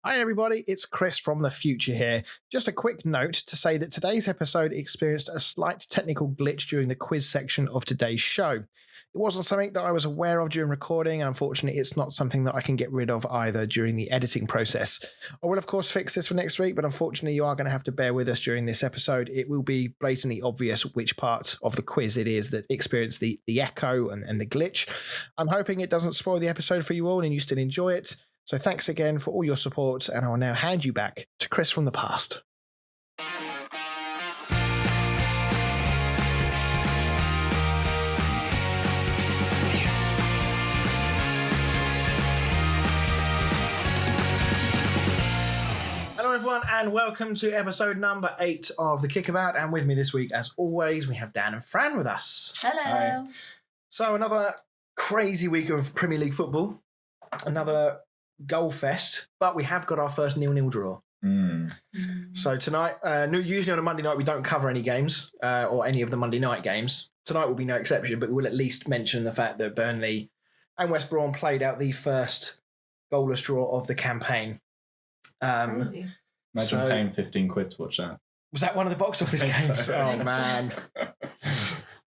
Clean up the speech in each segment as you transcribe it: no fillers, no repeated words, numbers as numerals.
Hi everybody, it's Chris from the future here. Just a quick note to say that today's episode experienced a slight technical glitch during the quiz section of today's show. It wasn't something that I was aware of during recording. Unfortunately, it's not something that I can get rid of either during the editing process. I will of course fix this for next week, but unfortunately you are going to have to bear with us during this episode. It will be blatantly obvious which part of the quiz it is that experienced the echo and the glitch. I'm hoping it doesn't spoil the episode for you all and you still enjoy it. So thanks again for all your support, and I will now hand you back to Chris from the past. Hello everyone, and welcome to episode number 8 of The Kickabout. And with me this week, as always, we have Dan and Fran with us. Hello. Hi. So another crazy week of Premier League football. Another goal fest, but we have got our first 0-0 draw. So tonight, usually on a Monday night we don't cover any games or any of the Monday night games. Tonight will be no exception, but we'll at least mention the fact that Burnley and West Brom played out the first goalless draw of the campaign. Imagine paying £15 to watch that. Was that one of the box office games? So. Oh man.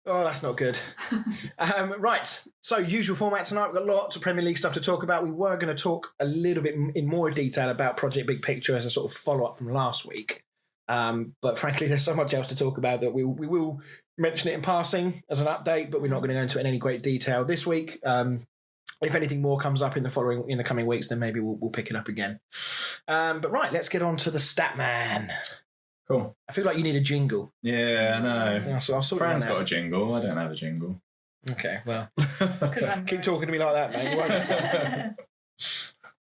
Oh, that's not good. Right, so usual format tonight. We've got lots of Premier League stuff to talk about. We were going to talk a little bit in more detail about Project Big Picture as a sort of follow-up from last week. But frankly, there's so much else to talk about that we will mention it in passing as an update, but we're not going to go into it in any great detail this week. If anything more comes up in the coming weeks, then maybe we'll pick it up again. But right, let's get on to the stat man. Cool. I feel like you need a jingle. Yeah, I know. Yeah, so I'll sort Fran's got a jingle. I don't have a jingle. Okay, well, I'm keep talking to me like that, mate. You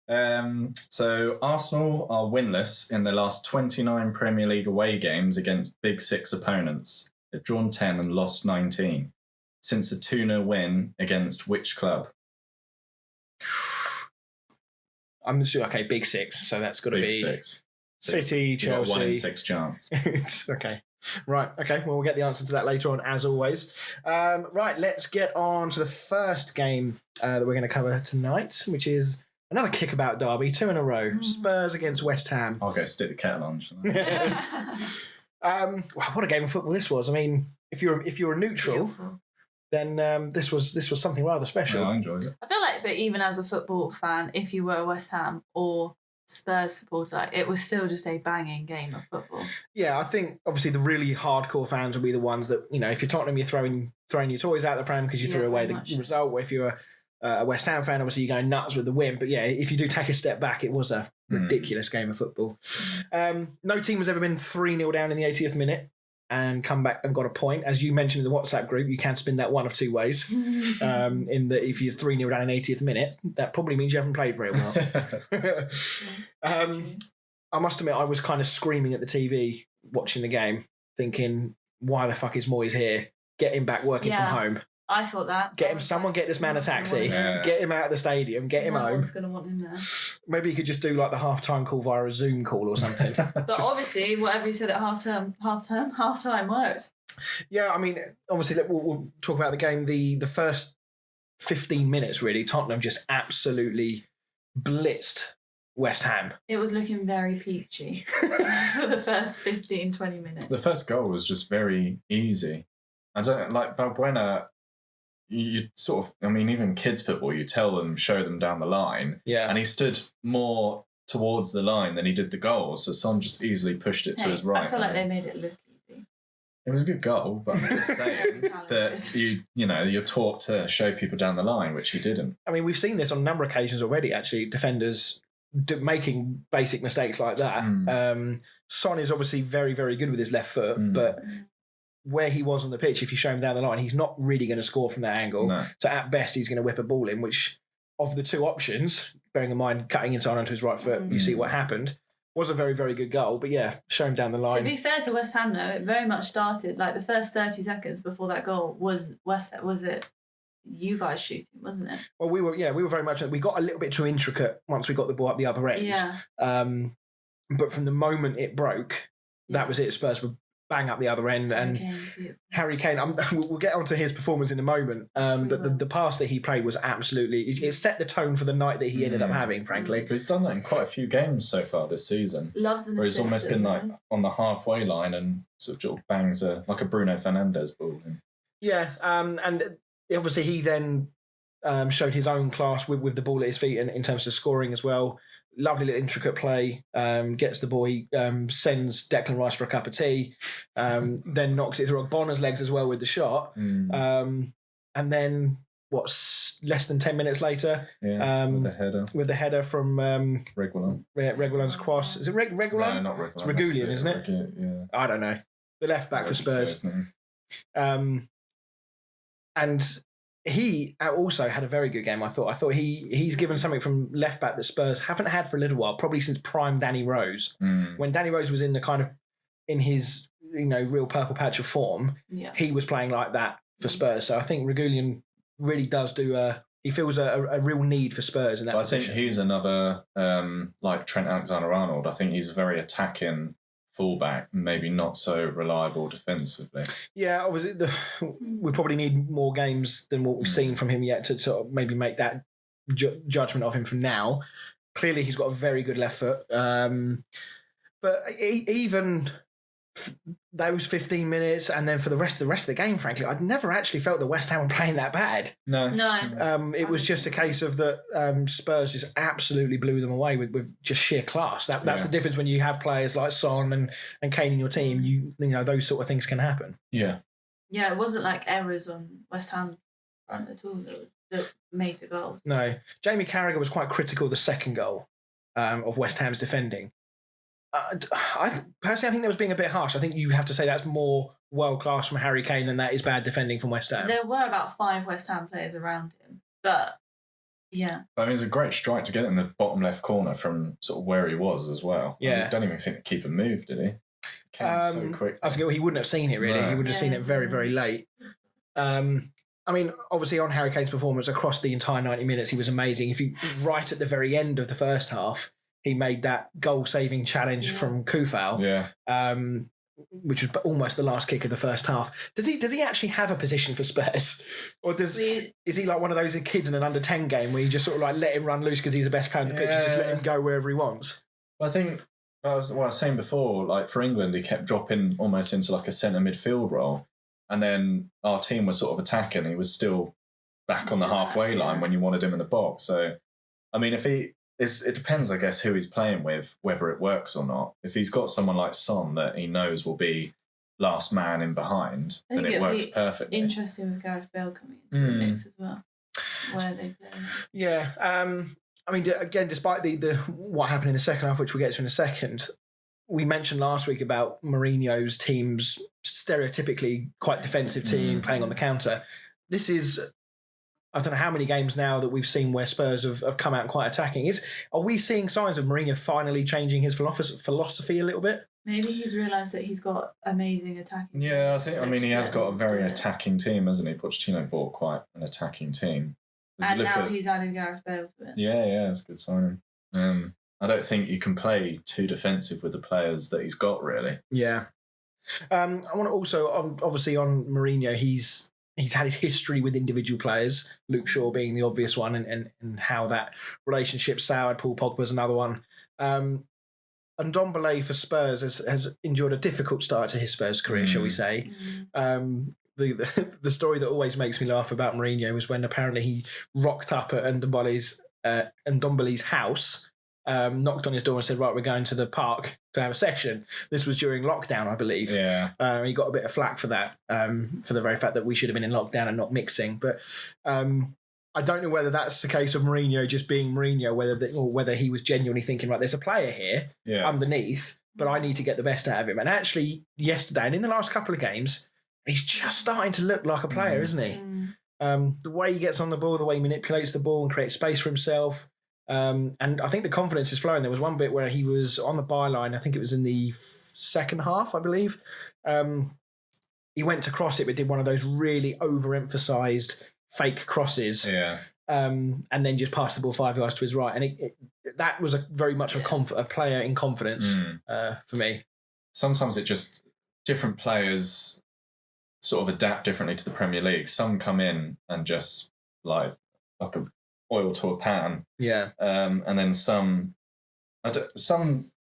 won't. So Arsenal are winless in their last 29 Premier League away games against Big Six opponents. They've drawn 10 and lost 19 since a 2-0 win against which club? I'm assuming, okay, Big Six, so that's got to Big be Six. City, Chelsea. 1 in 6 chance. Okay. Right. Okay. Well, we'll get the answer to that later on, as always. Right. Let's get on to the first game that we're going to cover tonight, which is another kickabout derby, 2 in a row. Spurs against West Ham. I'll go stick the kettle on. Shall Wow, what a game of football this was. I mean, if you're a neutral, Beautiful. then this was something rather special. I enjoyed it. I feel like, but even as a football fan, if you were a West Ham or Spurs supporter, it was still just a banging game of football. Yeah, I think obviously the really hardcore fans will be the ones that, you know, if you're Tottenham, you're throwing your toys out the pram because you threw away the result. Or if you're a West Ham fan, obviously you're going nuts with the win. But yeah, if you do take a step back, it was a ridiculous game of football. No team has ever been 3-0 down in the 80th minute and come back and got a point. As you mentioned in the WhatsApp group, you can spin that one of two ways. In that if you're 3-0 down in 80th minute, that probably means you haven't played very well. I must admit, I was kind of screaming at the TV watching the game, thinking, why the fuck is Moyes here? Get him back working from home. I thought that. Get this man a taxi. Get him out of the stadium. Get him home. No one's going to want him there. Maybe you could just do like the half-time call via a Zoom call or something. But obviously, whatever you said at half-time worked. Yeah, I mean, obviously, we'll talk about the game. The first 15 minutes, really, Tottenham just absolutely blitzed West Ham. It was looking very peachy for the first 15, 20 minutes. The first goal was just very easy. I don't like Balbuena. You sort of, I mean, even kids football, you tell them, show them down the line. Yeah. And he stood more towards the line than he did the goal. So Son just easily pushed it to his right. I feel like they made it look easy. It was a good goal, but I'm just saying that you're taught to show people down the line, which he didn't. I mean, we've seen this on a number of occasions already, actually, defenders making basic mistakes like that. Son is obviously very, very good with his left foot, but where he was on the pitch, if you show him down the line, he's not really going to score from that angle. No. So at best, he's going to whip a ball in, which of the two options, bearing in mind cutting inside onto his right foot, you see what happened, was a very, very good goal. But yeah, show him down the line. To be fair to West Ham, though, it very much started, like the first 30 seconds before that goal was it you guys shooting, wasn't it? Well, we were very much, we got a little bit too intricate once we got the ball up the other end. Yeah. But from the moment it broke, that was it. Spurs were bang up the other end. And Harry Kane, we'll get onto his performance in a moment. But the pass that he played was absolutely, it set the tone for the night that he ended up having, frankly. But he's done that in quite a few games so far this season. Loves an where he's assist, almost been like on the halfway line and sort of bangs like a Bruno Fernandes ball in. Yeah, and obviously he then showed his own class with the ball at his feet in terms of scoring as well. Lovely little intricate play, gets the ball, he sends Declan Rice for a cup of tea, then knocks it through Bonner's legs as well with the shot. And then, less than 10 minutes later, with the header from Reguilon's cross. Is it Reguilon? No, not Reguilon. It's Reguilon, isn't it? Yeah. I don't know. The left back for Spurs. And he also had a very good game, I thought. I thought he's given something from left back that Spurs haven't had for a little while, probably since prime Danny Rose. When Danny Rose was in his real purple patch of form, he was playing like that for Spurs. So I think Reguilon really does he feels a real need for Spurs in that position. I think he's another like Trent Alexander-Arnold. I think he's a very attacking fullback, maybe not so reliable defensively. Yeah, obviously we probably need more games than what we've seen from him yet to sort of maybe make that judgment of him from now. Clearly, he's got a very good left foot. But even those 15 minutes and then for the rest of the game, frankly, I'd never actually felt that West Ham were playing that bad. No. It was just a case of that Spurs just absolutely blew them away with just sheer class. That's the difference when you have players like Son and Kane in your team. You know those sort of things can happen. Yeah, it wasn't like errors on West Ham front at all that made the goal. No, Jamie Carragher was quite critical of the second goal of West Ham's defending. I think that was being a bit harsh. I think you have to say that's more world class from Harry Kane than that is bad defending from West Ham. There were about 5 West Ham players around him, but yeah. I mean, it was a great strike to get in the bottom left corner from sort of where he was as well. Yeah, I don't even think the keeper moved, did he? Came so quick. He wouldn't have seen it really. No. He would have seen it very, very late. I mean, obviously on Harry Kane's performance across the entire 90 minutes, he was amazing. If you right at the very end of the first half, he made that goal-saving challenge from Kufal, which was almost the last kick of the first half. Does he actually have a position for Spurs, or is he like one of those kids in an under-10 game where you just sort of like let him run loose because he's the best player on the pitch and just let him go wherever he wants? Well, I think I was saying before, like for England, he kept dropping almost into like a centre midfield role, and then our team was sort of attacking. He was still back on the halfway line when you wanted him in the box. So, I mean, it depends, I guess, who he's playing with, whether it works or not. If he's got someone like Son that he knows will be last man in behind, then it works perfectly. Interesting with Gareth Bale coming into the mix as well. Where they play. Yeah. I mean, again, despite the what happened in the second half, which we'll get to in a second, we mentioned last week about Mourinho's team's stereotypically quite defensive team playing on the counter. This is... I don't know how many games now that we've seen where Spurs have come out quite attacking. Are we seeing signs of Mourinho finally changing his philosophy a little bit? Maybe he's realised that he's got amazing attacking. Yeah, I think. I mean, he has got a very attacking team, hasn't he? Pochettino bought quite an attacking team. And now he's added Gareth Bale to it. Yeah, it's a good signing. I don't think you can play too defensive with the players that he's got, really. Yeah. I want to also, obviously, on Mourinho, He's had his history with individual players, Luke Shaw being the obvious one, and how that relationship soured. Paul Pogba's another one. And Ndombele for Spurs has endured a difficult start to his Spurs career, shall we say. The story that always makes me laugh about Mourinho was when apparently he rocked up at Ndombele's house, knocked on his door and said, right, we're going to the park to have a session. This was during lockdown, I believe. Yeah. He got a bit of flack for that, for the very fact that we should have been in lockdown and not mixing. But I don't know whether that's the case of Mourinho just being Mourinho, or whether he was genuinely thinking, right, there's a player here underneath, but I need to get the best out of him. And actually, yesterday and in the last couple of games, he's just starting to look like a player, isn't he? The way he gets on the ball, the way he manipulates the ball and creates space for himself. And I think the confidence is flowing. There was one bit where he was on the byline. I think it was in the second half, I believe. He went to cross it, but did one of those really overemphasized fake crosses. Yeah. And then just passed the ball 5 yards to his right. And that was very much a player in confidence for me. Sometimes it just different players sort of adapt differently to the Premier League. Some come in and just like a oil to a pan. Yeah. And then some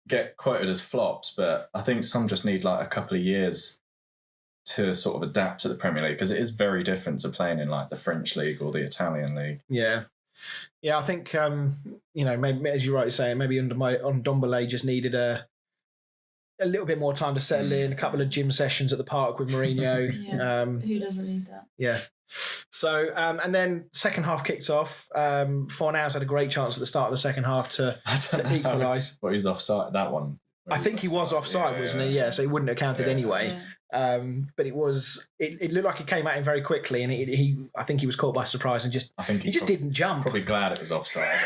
get quoted as flops, but I think some just need like a couple of years to sort of adapt to the Premier League, because it is very different to playing in like the French league or the Italian league. Yeah. Yeah, I think, maybe, as you're rightly saying, maybe Ndombele just needed a little bit more time to settle in, a couple of gym sessions at the park with Mourinho. Yeah. Who doesn't need that? Yeah. So, and then second half kicked off. Fornals had a great chance at the start of the second half to equalise. But he's offside, that one. I think he was offside, wasn't he? Yeah, so he wouldn't have counted anyway. Yeah. But it looked like it came at him very quickly, and I think he was caught by surprise and he just didn't jump. Probably glad it was offside.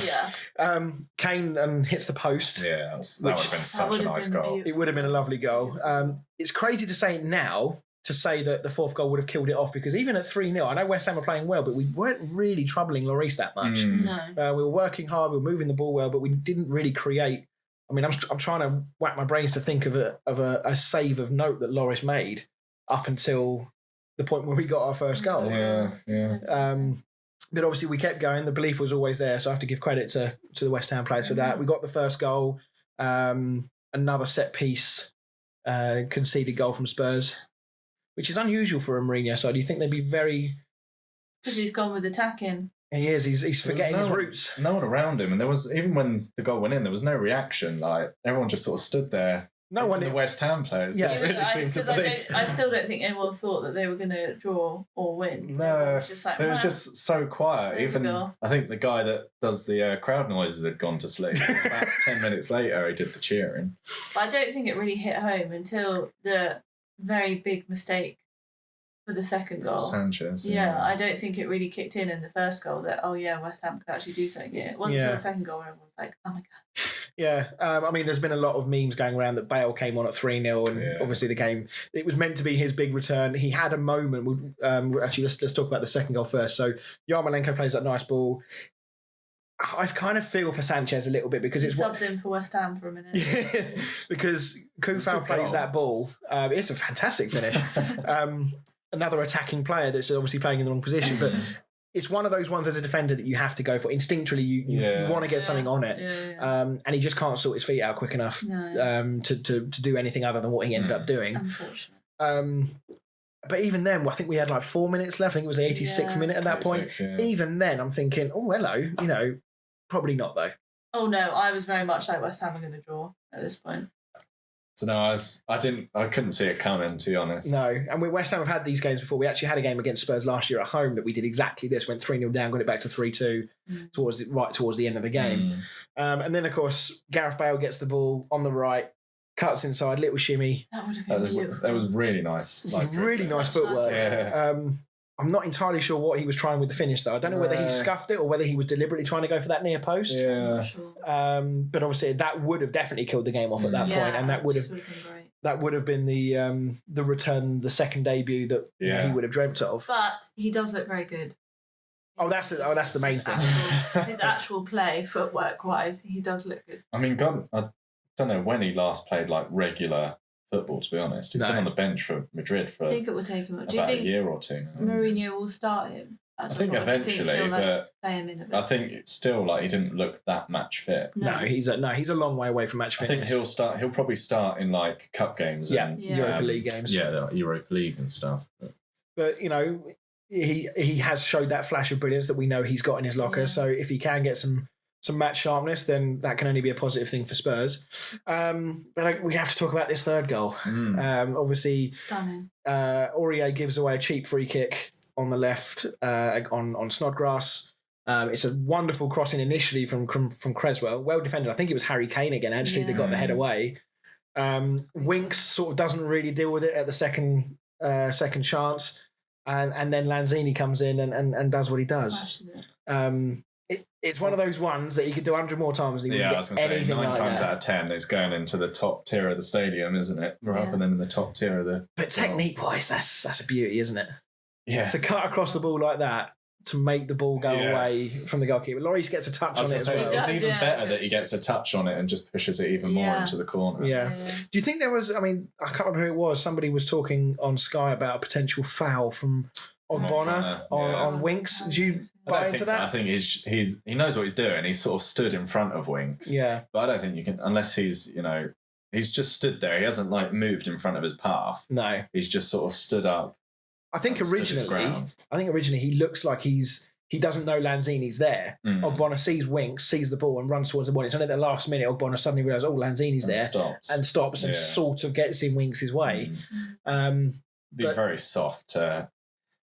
Yeah. Kane hits the post. Yeah, that would have been such a nice goal. Beautiful. It would have been a lovely goal. It's crazy to say it now, to say that the fourth goal would have killed it off, because even at 3-0, I know West Ham were playing well, but we weren't really troubling Lloris that much. No. We were working hard, we were moving the ball well, but we didn't really create. I mean, I'm trying to whack my brains to think of a save of note that Lloris made up until the point where we got our first goal. Yeah. But obviously we kept going. The belief was always there, so I have to give credit to the West Ham players for that. We got the first goal, another set piece, conceded goal from Spurs, which is unusual for a Mourinho side. Do you think they'd be very... Because he's gone with attacking. He is. He's forgetting his roots. No one around him, and there was, even when the goal went in, there was no reaction. Like, everyone just sort of stood there. No one. The West Ham players. Yeah, really seemed to believe. I still don't think anyone thought that they were going to draw or win. No, it was just like, it was just so quiet. Even I think the guy that does the crowd noises had gone to sleep. It was about 10 minutes later he did the cheering. But I don't think it really hit home until the very big mistake for the second goal. Sanchez. Yeah, I don't think it really kicked in the first goal that, West Ham could actually do something here. It wasn't until the second goal where everyone was like, oh my God. Yeah, I mean, there's been a lot of memes going around that Bale came on at 3-0, and obviously the game, it was meant to be his big return. He had a moment. Actually, let's talk about the second goal first. So Yarmolenko plays that nice ball. I kind of feel for Sanchez a little bit, because he subs in for West Ham for a minute. Because Kufau plays that ball. It's a fantastic finish. Another attacking player that's obviously playing in the wrong position, but it's one of those ones as a defender that you have to go for. Instinctually, you want to get something on it. And he just can't sort his feet out quick enough to do anything other than what he ended up doing. Unfortunately. But even then, I think we had like 4 minutes left. I think it was the 86th minute at that point. Even then, I'm thinking, oh, hello, probably not though. Oh no, I was very much like West Ham are going to draw at this point. So no, I couldn't see it coming, to be honest. No, and West Ham have had these games before. We actually had a game against Spurs last year at home that we did exactly this. Went 3-0 down, got it back to 3-2 towards the end of the game. And then of course Gareth Bale gets the ball on the right, cuts inside, little shimmy. That would have been beautiful. That was really nice. Really nice footwork. Yeah. I'm not entirely sure what he was trying with the finish, though. I don't know whether he scuffed it or whether he was deliberately trying to go for that near post. Yeah. Sure. But obviously, that would have definitely killed the game off at that point, and that would have been the return, the second debut that he would have dreamt of. But he does look very good. That's the main thing. His actual play, footwork wise, he does look good. I mean, I don't know when he last played like regular football, to be honest. He's been on the bench for Madrid for I think it will take him about a year or two now. Mourinho will start him? I think eventually, but I think it's still like he didn't look that match fit. No, he's a long way away from match fitness. I think he'll probably start in like cup games and Europa League games. Yeah, the Europa League and stuff. But he has showed that flash of brilliance that we know he's got in his locker. So if he can get some match sharpness, then that can only be a positive thing for Spurs. But we have to talk about this third goal. Obviously, stunning. Aurier gives away a cheap free kick on the left on Snodgrass. It's a wonderful crossing initially from Creswell. Well defended. I think it was Harry Kane again, actually, that got the head away. Winks sort of doesn't really deal with it at the second chance. And then Lanzini comes in and does what he does. It's one of those ones that he could do 100 more times. And he I was going to say 9 like times that. out of 10, it's going into the top tier of the stadium, isn't it? Rather than in the top tier of the. But technique-wise, that's a beauty, isn't it? Yeah. To cut across the ball like that, to make the ball go away from the goalkeeper. Lloris gets a touch on it as well. It's even better that he gets a touch on it and just pushes it even more into the corner. Yeah. Do you think there was, I can't remember who it was, somebody was talking on Sky about a potential foul from Ogbonna on Winks. Do you buy into that? I think he knows what he's doing. He's sort of stood in front of Winks. Yeah. But I don't think you can, unless he's, he's just stood there. He hasn't moved in front of his path. No. He's just sort of stood up. I think originally he looks like he doesn't know Lanzini's there. Ogbonna sees Winks, sees the ball and runs towards the ball. It's only at the last minute Ogbonna suddenly realises, Lanzini's there. Stops and sort of gets in Winks' way. Be very soft.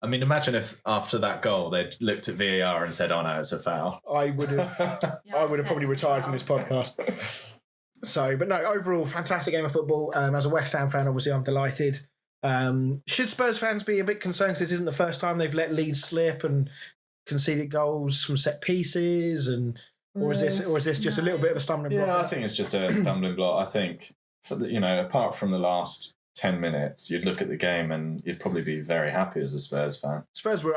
Imagine if after that goal they'd looked at VAR and said, "Oh no, it's a foul." I would have. I would have probably retired from this podcast. So, but no, overall, fantastic game of football. As a West Ham fan, obviously, I'm delighted. Should Spurs fans be a bit concerned because this isn't the first time they've let leads slip and conceded goals from set pieces, or is this just a little bit of a stumbling block? Yeah, I think it's just a stumbling block. I think apart from the last 10 minutes, you'd look at the game and you'd probably be very happy as a Spurs fan. Spurs were,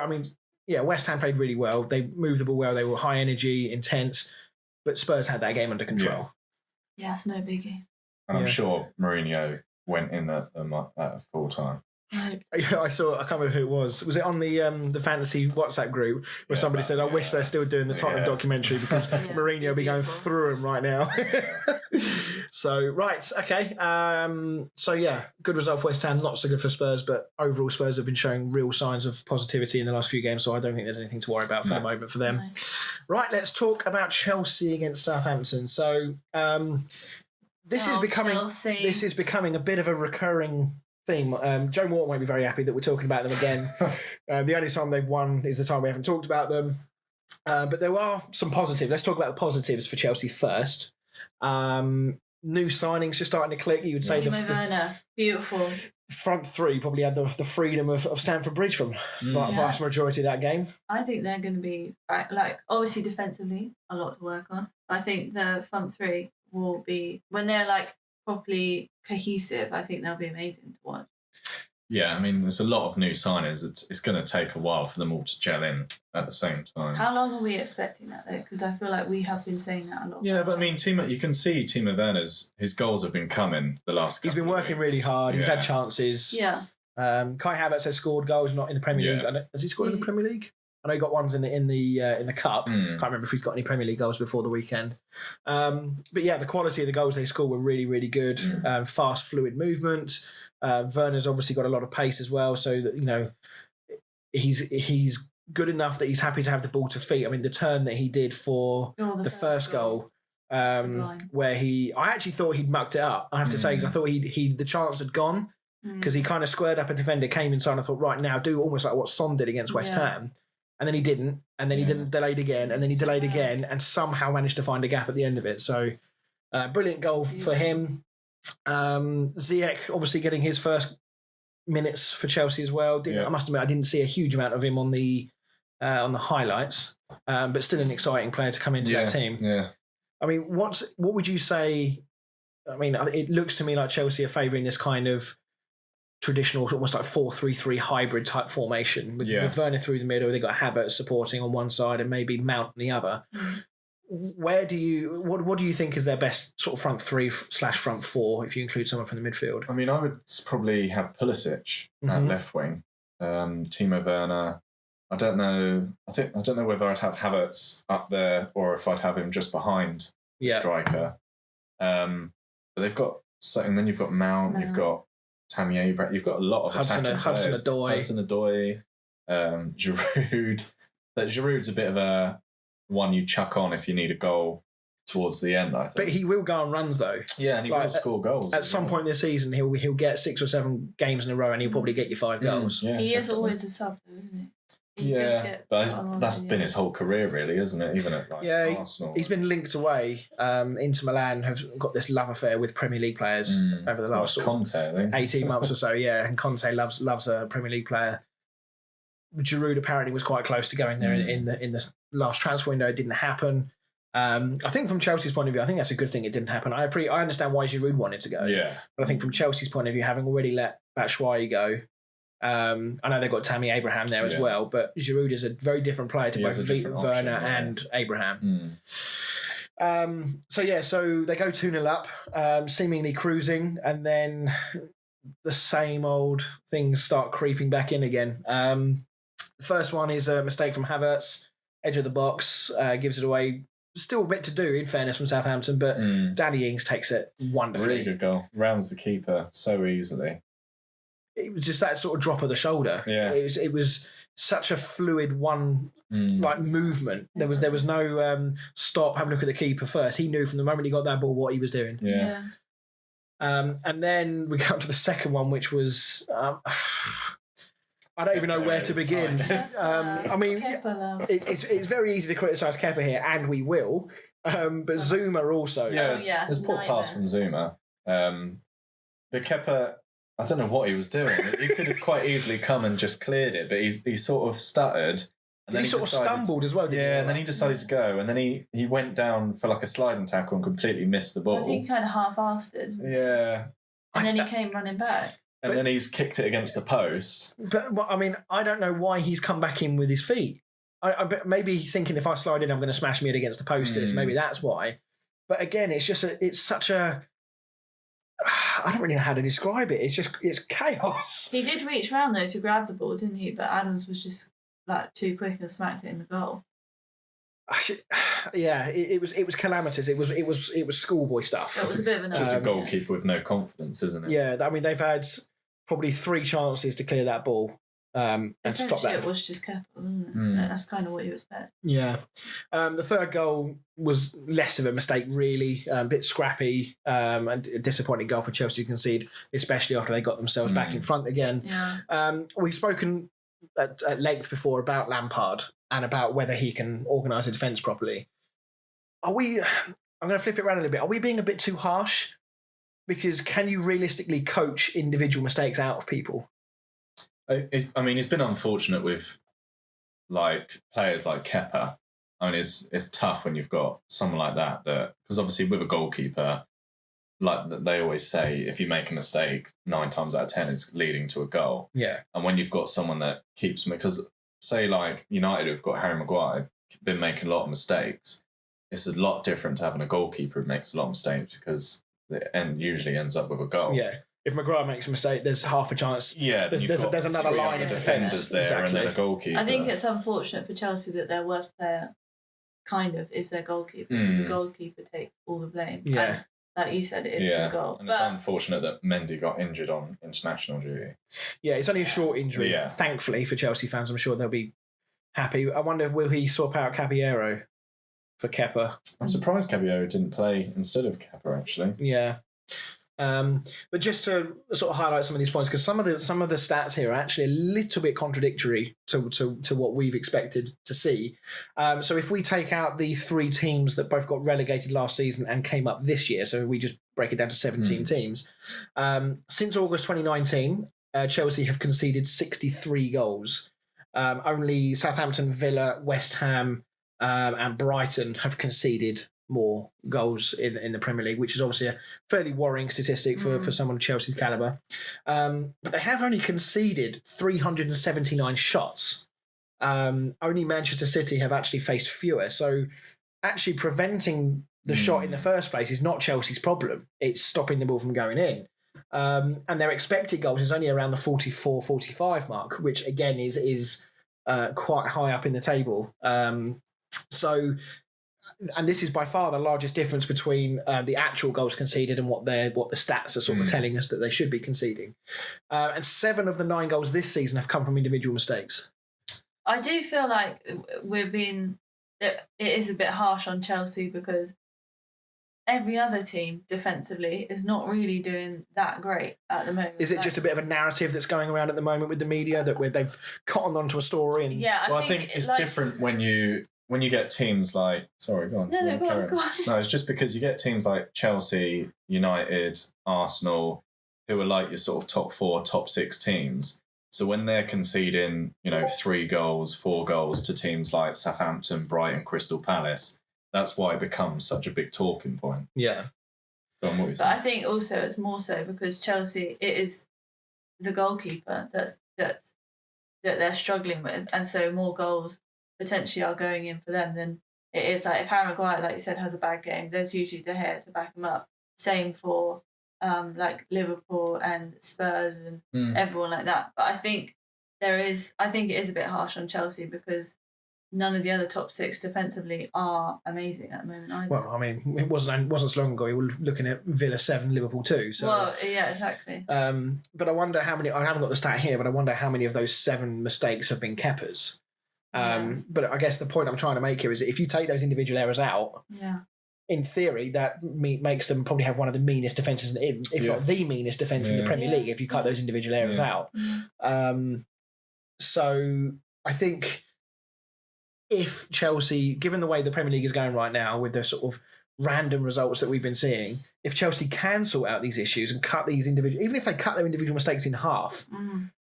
West Ham played really well. They moved the ball well. They were high energy, intense, but Spurs had that game under control. Yeah, it's no biggie. And I'm sure Mourinho went in at full time. I saw. I can't remember who it was. Was it on the fantasy WhatsApp group where somebody said, "I wish they're still doing the Tottenham documentary because Mourinho will be going through them right now." So okay. Good result for West Ham. Not so good for Spurs, but overall Spurs have been showing real signs of positivity in the last few games. So I don't think there's anything to worry about for the moment for them. No. Right, let's talk about Chelsea against Southampton. So this is becoming a bit of a recurring theme. Joe Morton won't be very happy that we're talking about them again. The only time they've won is the time we haven't talked about them. But there are some positives. Let's talk about the positives for Chelsea first. New signings just starting to click. You would say beautiful front three probably had the freedom of Stamford Bridge from vast majority of that game. I think they're going to be obviously defensively a lot to work on. I think the front three will be, when they're properly cohesive, I think they'll be amazing to watch. Yeah, there's a lot of new signings. It's going to take a while for them all to gel in at the same time. How long are we expecting that, though? Because I feel like we have been saying that a lot. Yeah, but you can see Timo Werner's, his goals have been coming the last couple He's been working really hard. He's had chances. Yeah. Kai Havertz has scored goals, not in the Premier League. Has he scored in the Premier League? I know he got ones in the cup. Can't remember if he's got any Premier League goals before the weekend. But yeah, the quality of the goals they scored were really, really good. Fast, fluid movement. Werner's obviously got a lot of pace as well, so that he's good enough that he's happy to have the ball to feet. The turn that he did for the first goal, where I actually thought he'd mucked it up. I have to say, because I thought the chance had gone because he kind of squared up a defender, came inside, and I thought, right now, do almost like what Son did against West Ham. And then he didn't, and then he didn't, delayed again, and then he delayed again, and somehow managed to find a gap at the end of it. So, brilliant goal for him. Ziyech obviously getting his first minutes for Chelsea as well. I must admit, I didn't see a huge amount of him on the highlights, but still an exciting player to come into that team. Yeah. What would you say? It looks to me like Chelsea are favouring this kind of traditional, almost like 4-3-3 hybrid type formation with Werner through the middle. They got Havertz supporting on one side and maybe Mount on the other. What do you think is their best sort of front three / front four if you include someone from the midfield? I would probably have Pulisic at left wing, Timo Werner. I don't know whether I'd have Havertz up there or if I'd have him just behind the striker. But they've got and then you've got Mount, you've got Tammy Abraham, you've got a lot of attacking players. Hudson-Odoi, Giroud. That Giroud's a bit of a one you chuck on if you need a goal towards the end, I think. But he will go on runs though. Yeah, and he will score goals. At some point this season, he'll get 6 or 7 games in a row, and he'll probably get you 5 goals. Yeah, he is always a sub, though, isn't he? But that's been his whole career, really, isn't it? Even at Arsenal. He's been linked away. Inter Milan have got this love affair with Premier League players over the last Conte, I think. 18 months or so. Yeah, and Conte loves a Premier League player. Giroud apparently was quite close to going there in the last transfer window. It didn't happen. I think from Chelsea's point of view, I think that's a good thing it didn't happen. I understand why Giroud wanted to go. Yeah. But I think from Chelsea's point of view, having already let Batshuayi go, I know they've got Tammy Abraham there as well, but Giroud is a very different player to both Werner and Abraham. So they go 2-0 up, seemingly cruising, and then the same old things start creeping back in again. The first one is a mistake from Havertz, edge of the box, gives it away. Still a bit to do, in fairness, from Southampton, but Danny Ings takes it wonderfully. Really good goal. Rounds the keeper so easily. It was just that sort of drop of the shoulder. Yeah. It was such a fluid movement. There was no stop, have a look at the keeper first. He knew from the moment he got that ball what he was doing. Yeah. And then we got to the second one, which was I don't even know where to begin. I mean, it's very easy to criticise Kepa here, and we will. But Zuma also. There's poor pass from Zuma. But Kepa, I don't know what he was doing. He could have quite easily come and just cleared it, but he sort of stuttered. And then he sort of stumbled as well, didn't he? And then he decided to go, and then he went down for like a sliding tackle and completely missed the ball. I think he kind of half-assed it. Yeah. And then he came running back. And then he's kicked it against the post. But, I mean, I don't know why he's come back in with his feet. Maybe he's thinking if I slide in, I'm going to smash me head against the post. Maybe that's why. But again, it's just it's such a... I don't really know how to describe it. It's chaos. He did reach round, though, to grab the ball, didn't he? But Adams was just too quick and smacked it in the goal. Yeah, it was calamitous. It was schoolboy stuff. It was a bit of just a goalkeeper with no confidence, isn't it? Yeah, I mean they've had probably 3 chances to clear that ball and stop that. It was just careful, wasn't it? That's kind of what you expect. Yeah, the third goal was less of a mistake, really. A bit scrappy, and a disappointing goal for Chelsea to concede, especially after they got themselves back in front again. Yeah. We've spoken at length before about Lampard and about whether he can organise a defence properly. I'm going to flip it around a little bit. Are we being a bit too harsh? Because can you realistically coach individual mistakes out of people? I mean, he's been unfortunate with players like Kepa. I mean, it's tough when you've got someone like that because obviously with a goalkeeper, like they always say, if you make a mistake, 9 times out of 10 is leading to a goal. Yeah. And when you've got someone that keeps, because say like United have got Harry Maguire, been making a lot of mistakes, it's a lot different to having a goalkeeper who makes a lot of mistakes because it usually ends up with a goal. Yeah. If Maguire makes a mistake, there's half a chance. Yeah, there's another line of defenders there, and then a goalkeeper. I think it's unfortunate for Chelsea that their worst player kind of is their goalkeeper because the goalkeeper takes all the blame. Yeah. And, like you said, it is for the goal. And it's unfortunate that Mendy got injured on international duty. Yeah, it's only a short injury. Yeah. Thankfully for Chelsea fans, I'm sure they'll be happy. I wonder, will he swap out Caballero for Kepa? I'm surprised Caballero didn't play instead of Kepa, actually. Yeah. But just to sort of highlight some of these points, because some of the stats here are actually a little bit contradictory to what we've expected to see. So if we take out the 3 teams that both got relegated last season and came up this year, so we just break it down to 17 teams, since August 2019, Chelsea have conceded 63 goals. Only Southampton, Villa, West Ham, and Brighton have conceded more goals in the Premier League, which is obviously a fairly worrying statistic for someone of Chelsea's calibre. But they have only conceded 379 shots. Only Manchester City have actually faced fewer. So actually preventing the shot in the first place is not Chelsea's problem. It's stopping the ball from going in. And their expected goals is only around the 44, 45 mark, which again is quite high up in the table. And this is by far the largest difference between the actual goals conceded and what the stats are sort of telling us that they should be conceding. And 7 of the 9 goals this season have come from individual mistakes. I do feel like it is a bit harsh on Chelsea because every other team defensively is not really doing that great at the moment. Is it just a bit of a narrative that's going around at the moment with the media where they've cottoned onto a story? And I think it's different when you get teams like... Sorry, go on. No, go on. No, it's just because you get teams like Chelsea, United, Arsenal, who are like your sort of top 4, top 6 teams. So when they're conceding, 3 goals, 4 goals to teams like Southampton, Brighton, Crystal Palace, that's why it becomes such a big talking point. Yeah. Go on, what are you but saying? I think also it's more so because Chelsea, it is the goalkeeper that they're struggling with, and so more goals potentially are going in for them than it is like if Harry Maguire, like you said, has a bad game. There's usually De Gea to back him up. Same for like Liverpool and Spurs and everyone like that. But I think it is a bit harsh on Chelsea because none of the other top six defensively are amazing at the moment either. Well, I mean, it wasn't so long ago we were looking at Villa 7, Liverpool 2. So, well, yeah, exactly. But I wonder how many. I haven't got the stat here, but I wonder how many of those 7 mistakes have been Kepa's. But I guess the point I'm trying to make here is that if you take those individual errors out, in theory, that makes them probably have one of the meanest defences, if not the meanest defence in the Premier League, if you cut those individual errors out. So I think if Chelsea, given the way the Premier League is going right now with the sort of random results that we've been seeing, if Chelsea can sort out these issues and cut these individual, even if they cut their individual mistakes in half,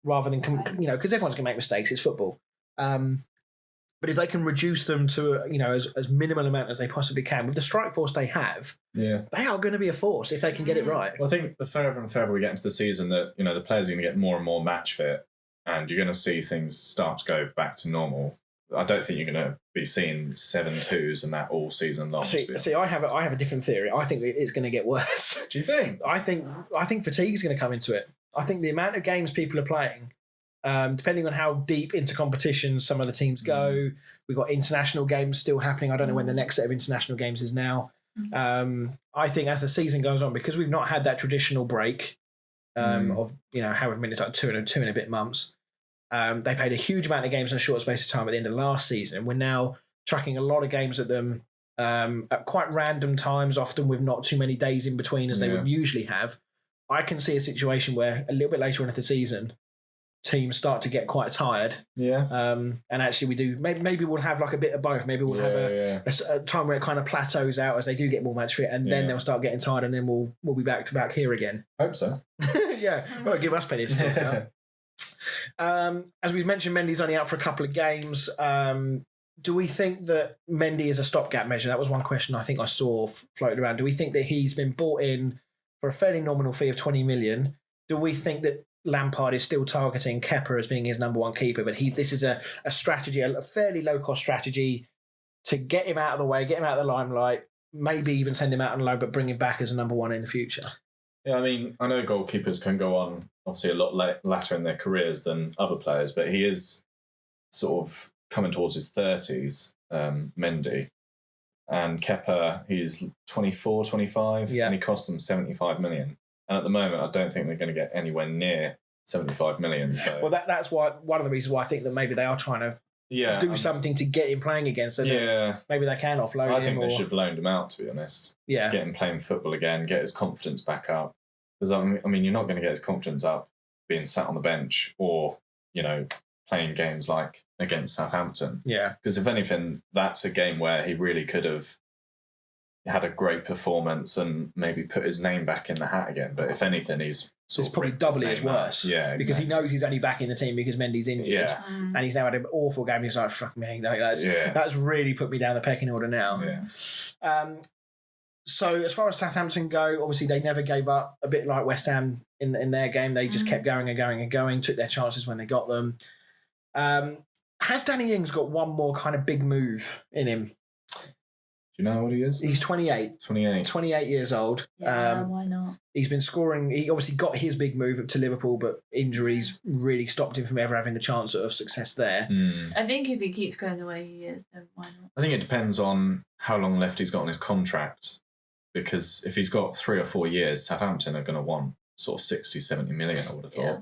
rather than, because everyone's going to make mistakes, it's football. But if they can reduce them to as minimal amount as they possibly can with the strike force they have, they are going to be a force if they can get it right. Well, I think the further and further we get into the season, that the players are going to get more and more match fit, and you're going to see things start to go back to normal. I don't think you're going to be seeing 7-2s and that all season long. See, I have a different theory. I think it's going to get worse. Do you think? I think fatigue is going to come into it. I think the amount of games people are playing, depending on how deep into competitions some of the teams go, we've got international games still happening. I don't know when the next set of international games is now. I think as the season goes on, because we've not had that traditional break of however many, it's like two and a bit months. They played a huge amount of games in a short space of time at the end of last season. We're now chucking a lot of games at them at quite random times, often with not too many days in between as they would usually have. I can see a situation where a little bit later on in the season, teams start to get quite tired. And actually we do, maybe we'll have like a bit of both. Maybe we'll have a time where it kind of plateaus out as they do get more match fit, and then they'll start getting tired, and then we'll be back to back here again. Hope so. Well, give us plenty to talk about. As we've mentioned, Mendy's only out for a couple of games. Do we think that Mendy is a stopgap measure? That was one question I think I saw floated around. Do we think that he's been bought in for a fairly nominal fee of 20 million? Do we think that Lampard is still targeting Kepa as being his number one keeper, but this is a strategy, a fairly low-cost strategy to get him out of the way, get him out of the limelight, maybe even send him out on loan, but bring him back as a number one in the future? Yeah, I mean, I know goalkeepers can go on, obviously, a lot later in their careers than other players, but he is sort of coming towards his 30s, Mendy. And Kepa, he's 24, 25, and he costs them 75 million. And at the moment, I don't think they're going to get anywhere near 75 million. So. Well, that's why one of the reasons why I think that maybe they are trying to do something to get him playing again. So that maybe they can offload him. I think they should have loaned him out, to be honest. Just get him playing football again, get his confidence back up. Because, I mean, you're not going to get his confidence up being sat on the bench or, playing games like against Southampton. Yeah. Because if anything, that's a game where he really could have had a great performance and maybe put his name back in the hat again. But if anything, it's probably doubly as worse. Yeah, exactly. Because he knows he's only back in the team because Mendy's injured. Yeah. And he's now had an awful game. He's like, fuck me, that's really put me down the pecking order now. Yeah. So as far as Southampton go, obviously they never gave up, a bit like West Ham in their game. They just kept going and going and going, took their chances when they got them. Has Danny Ings got one more kind of big move in him? Do you know what he is? He's 28. 28 years old. Yeah, why not? He's been scoring. He obviously got his big move up to Liverpool, but injuries really stopped him from ever having the chance of success there. I think if he keeps going the way he is, then why not? I think it depends on how long left he's got on his contract. Because if he's got 3 or 4 years, Southampton are going to want sort of 60, 70 million, I would have thought. Yeah.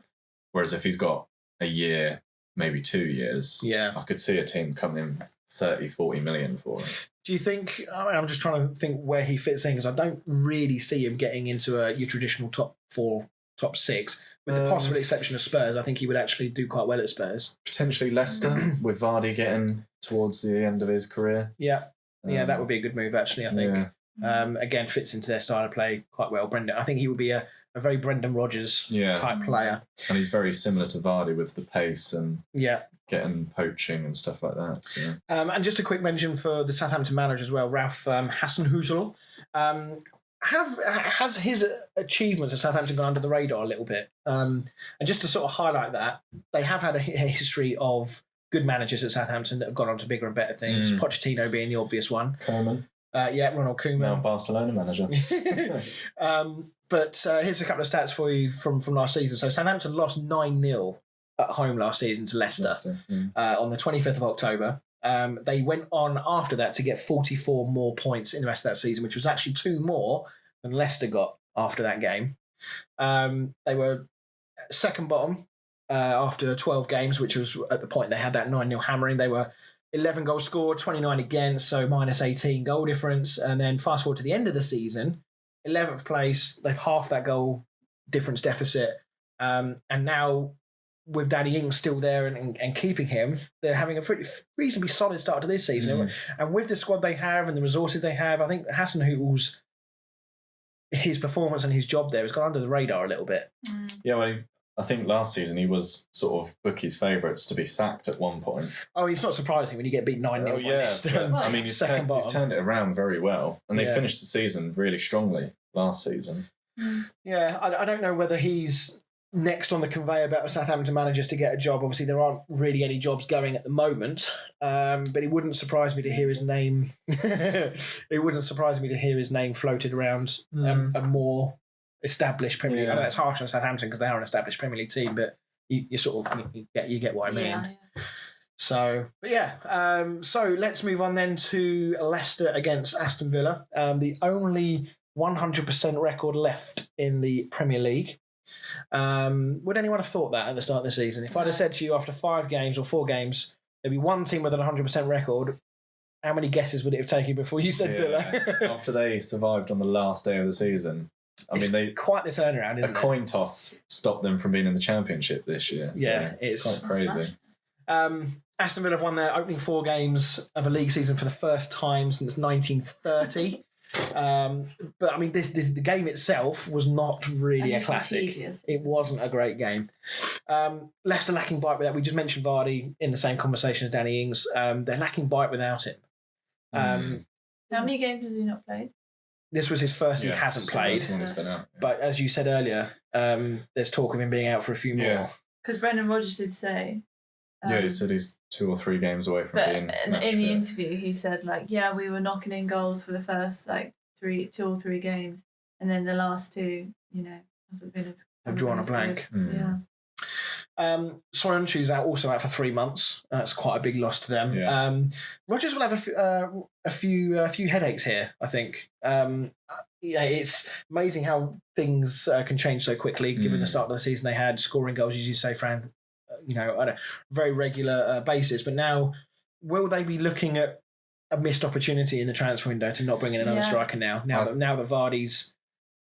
Whereas if he's got a year, maybe 2 years, I could see a team coming in 30, 40 million for him. Do you think, I'm just trying to think where he fits in, because I don't really see him getting into your traditional top 4, top 6. With the possible exception of Spurs, I think he would actually do quite well at Spurs. Potentially Leicester, with Vardy getting towards the end of his career. Yeah, that would be a good move, actually, I think. Yeah. Again, fits into their style of play quite well. Brendan, I think he would be a very Brendan Rodgers type player. And he's very similar to Vardy with the pace and getting poaching and stuff like that. So. And just a quick mention for the Southampton manager as well, Ralph Hasenhüttl. has his achievements at Southampton gone under the radar a little bit? And just to sort of highlight that, they have had a history of good managers at Southampton that have gone on to bigger and better things. Pochettino being the obvious one. Koeman. Ronald Koeman. Now Barcelona manager. But here's a couple of stats for you from last season. So Southampton lost 9-0 at home last season to Leicester on the 25th of October. They went on after that to get 44 more points in the rest of that season, which was actually 2 more than Leicester got after that game. They were second bottom after 12 games, which was at the point they had that 9-0 hammering. They were 11 goals scored, 29 against, so minus 18 goal difference. And then fast forward to the end of the season, 11th place, they've halved that goal difference deficit. And now with Danny Ings still there and keeping him, they're having a pretty reasonably solid start to this season. And with the squad they have and the resources they have, I think Hasenhüttl's his performance and his job there has gone under the radar a little bit. Yeah, well, I think last season he was sort of bookies' favourites to be sacked at one point. Oh, it's not surprising when you get beat 9-0 by Leicester. I mean, he's turned it around very well. And they finished the season really strongly last season. Yeah, I don't know whether he's next on the conveyor belt of Southampton managers to get a job. Obviously, there aren't really any jobs going at the moment, but it wouldn't surprise me to hear his name. It wouldn't surprise me to hear his name floated around a more established Premier League. I know that's harsh on Southampton because they are an established Premier League team, but you sort of you get what I mean. Yeah. So, so let's move on then to Leicester against Aston Villa, the only 100% record left in the Premier League. Would anyone have thought that at the start of the season? If I'd have said to you after 5 games or 4 games, there'd be one team with an 100% record, how many guesses would it have taken before you said Villa? After they survived on the last day of the season. I mean, they quite the turnaround, isn't it? A coin toss stopped them from being in the Championship this year. So it's quite crazy. Aston Villa have won their opening 4 games of a league season for the first time since 1930. But I mean, the game itself was not really a classic. It wasn't a great game. Leicester lacking bite with that. We just mentioned Vardy in the same conversation as Danny Ings. They're lacking bite without him. How many games has he not played? This was his first he hasn't played. But as you said earlier, there's talk of him being out for a few more. Because Brendan Rodgers did say... he said he's 2 or 3 games away from being match in the fit. interview, he said, we were knocking in goals for the first, 2 or 3 games. And then the last 2, hasn't been as... I've drawn a blank. Yeah. Soyuncu's also out for 3 months. That's quite a big loss to them. Yeah. Rodgers will have a few headaches here, I think. It's amazing how things can change so quickly, given the start of the season they had, scoring goals, as you say, Fran, on a very regular basis. But now, will they be looking at a missed opportunity in the transfer window to not bring in another striker now that Vardy's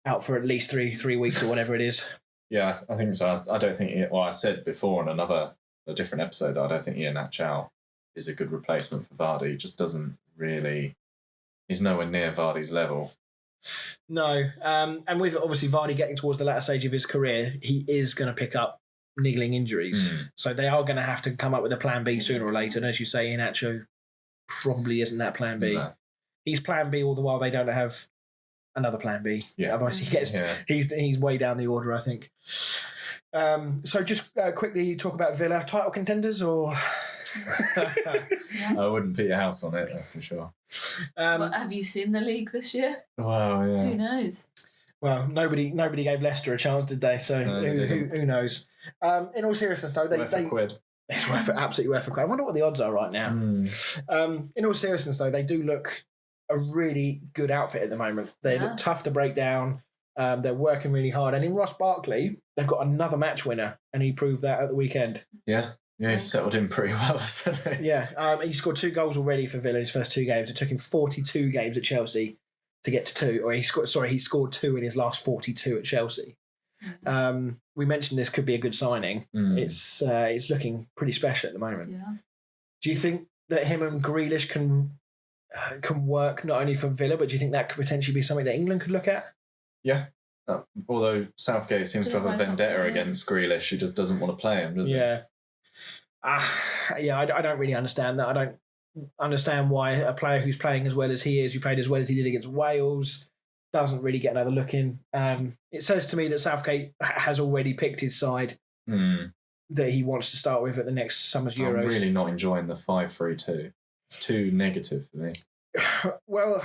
out for at least three weeks or whatever it is? Yeah, I think so. I don't think... I said before on a different episode that I don't think Iheanacho is a good replacement for Vardy. He just doesn't really... He's nowhere near Vardy's level. No. And with obviously Vardy getting towards the latter stage of his career, he is going to pick up niggling injuries. So they are going to have to come up with a plan B sooner or later. And as you say, Iheanacho probably isn't that plan B. No. He's plan B all the while they don't have another plan B. Yeah. Otherwise he's way down the order, I think. So just quickly talk about Villa. Title contenders or... I wouldn't put your house on it, that's for sure. Have you seen the league this year? Wow, yeah. Who knows? Well, nobody gave Leicester a chance, did they? So who knows? In all seriousness, though, worth a quid. It's absolutely worth a quid. I wonder what the odds are right now. In all seriousness, though, they do look a really good outfit at the moment. They look tough to break down. They're working really hard. And in Ross Barkley, they've got another match winner, and he proved that at the weekend. Yeah. Yeah, he's settled in pretty well, hasn't he? Yeah, he scored 2 goals already for Villa in his first 2 games. It took him 42 games at Chelsea to get to 2. Or he scored 2 in his last 42 at Chelsea. We mentioned this could be a good signing. It's looking pretty special at the moment. Yeah. Do you think that him and Grealish can work not only for Villa, but do you think that could potentially be something that England could look at? Yeah. Although Southgate seems to have a vendetta against Grealish, he just doesn't want to play him, does he? Yeah. I don't really understand that. I don't understand why a player who's playing as well as he is, who played as well as he did against Wales, doesn't really get another look in. It says to me that Southgate has already picked his side that he wants to start with at the next summer's Euros. I'm really not enjoying the 5-3-2. It's too negative for me. Well,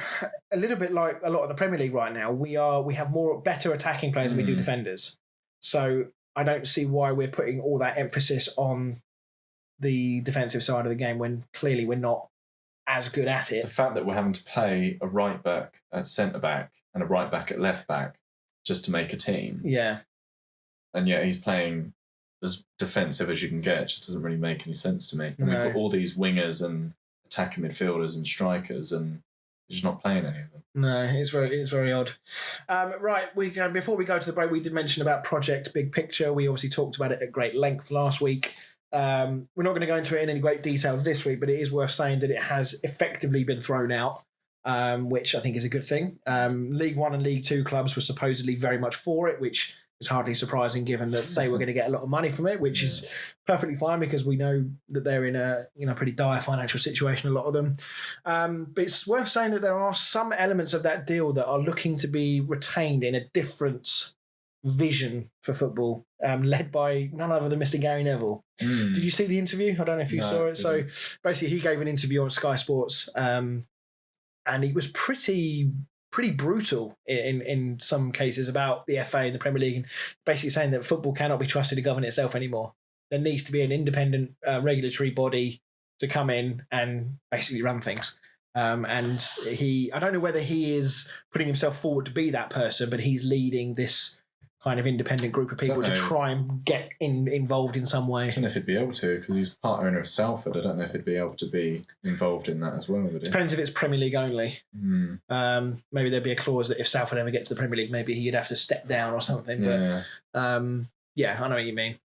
a little bit like a lot of the Premier League right now. We have better attacking players than we do defenders. So I don't see why we're putting all that emphasis on the defensive side of the game when clearly we're not as good at it. The fact that we're having to play a right back at centre back and a right back at left back just to make a team. Yeah. And yet he's playing as defensive as you can get. It just doesn't really make any sense to me. And we've got all these wingers and attacking midfielders and strikers, and he's just not playing any of them. No, it's very odd. Right, before we go to the break, we did mention about Project Big Picture. We obviously talked about it at great length last week. We're not going to go into it in any great detail this week, but it is worth saying that it has effectively been thrown out, which I think is a good thing. League One and League Two clubs were supposedly very much for it, which is hardly surprising given that they were going to get a lot of money from it, which is perfectly fine because we know that they're in a pretty dire financial situation, a lot of them. But it's worth saying that there are some elements of that deal that are looking to be retained in a different vision for football, led by none other than Mr. Gary Neville. Did you see the interview? I don't know if you saw it. So basically he gave an interview on Sky Sports and he was pretty brutal in some cases about the FA and the Premier League, and basically saying that football cannot be trusted to govern itself anymore. There needs to be an independent regulatory body to come in and basically run things. And I don't know whether he is putting himself forward to be that person, but he's leading this kind of independent group of people to try and get involved in some way. I don't know if he'd be able to, because he's part owner of Salford. I don't know if he'd be able to be involved in that as well, would he? Depends if it's Premier League only. Maybe there'd be a clause that if Salford ever get to the Premier League, maybe he'd have to step down or something. Yeah. But, I know what you mean.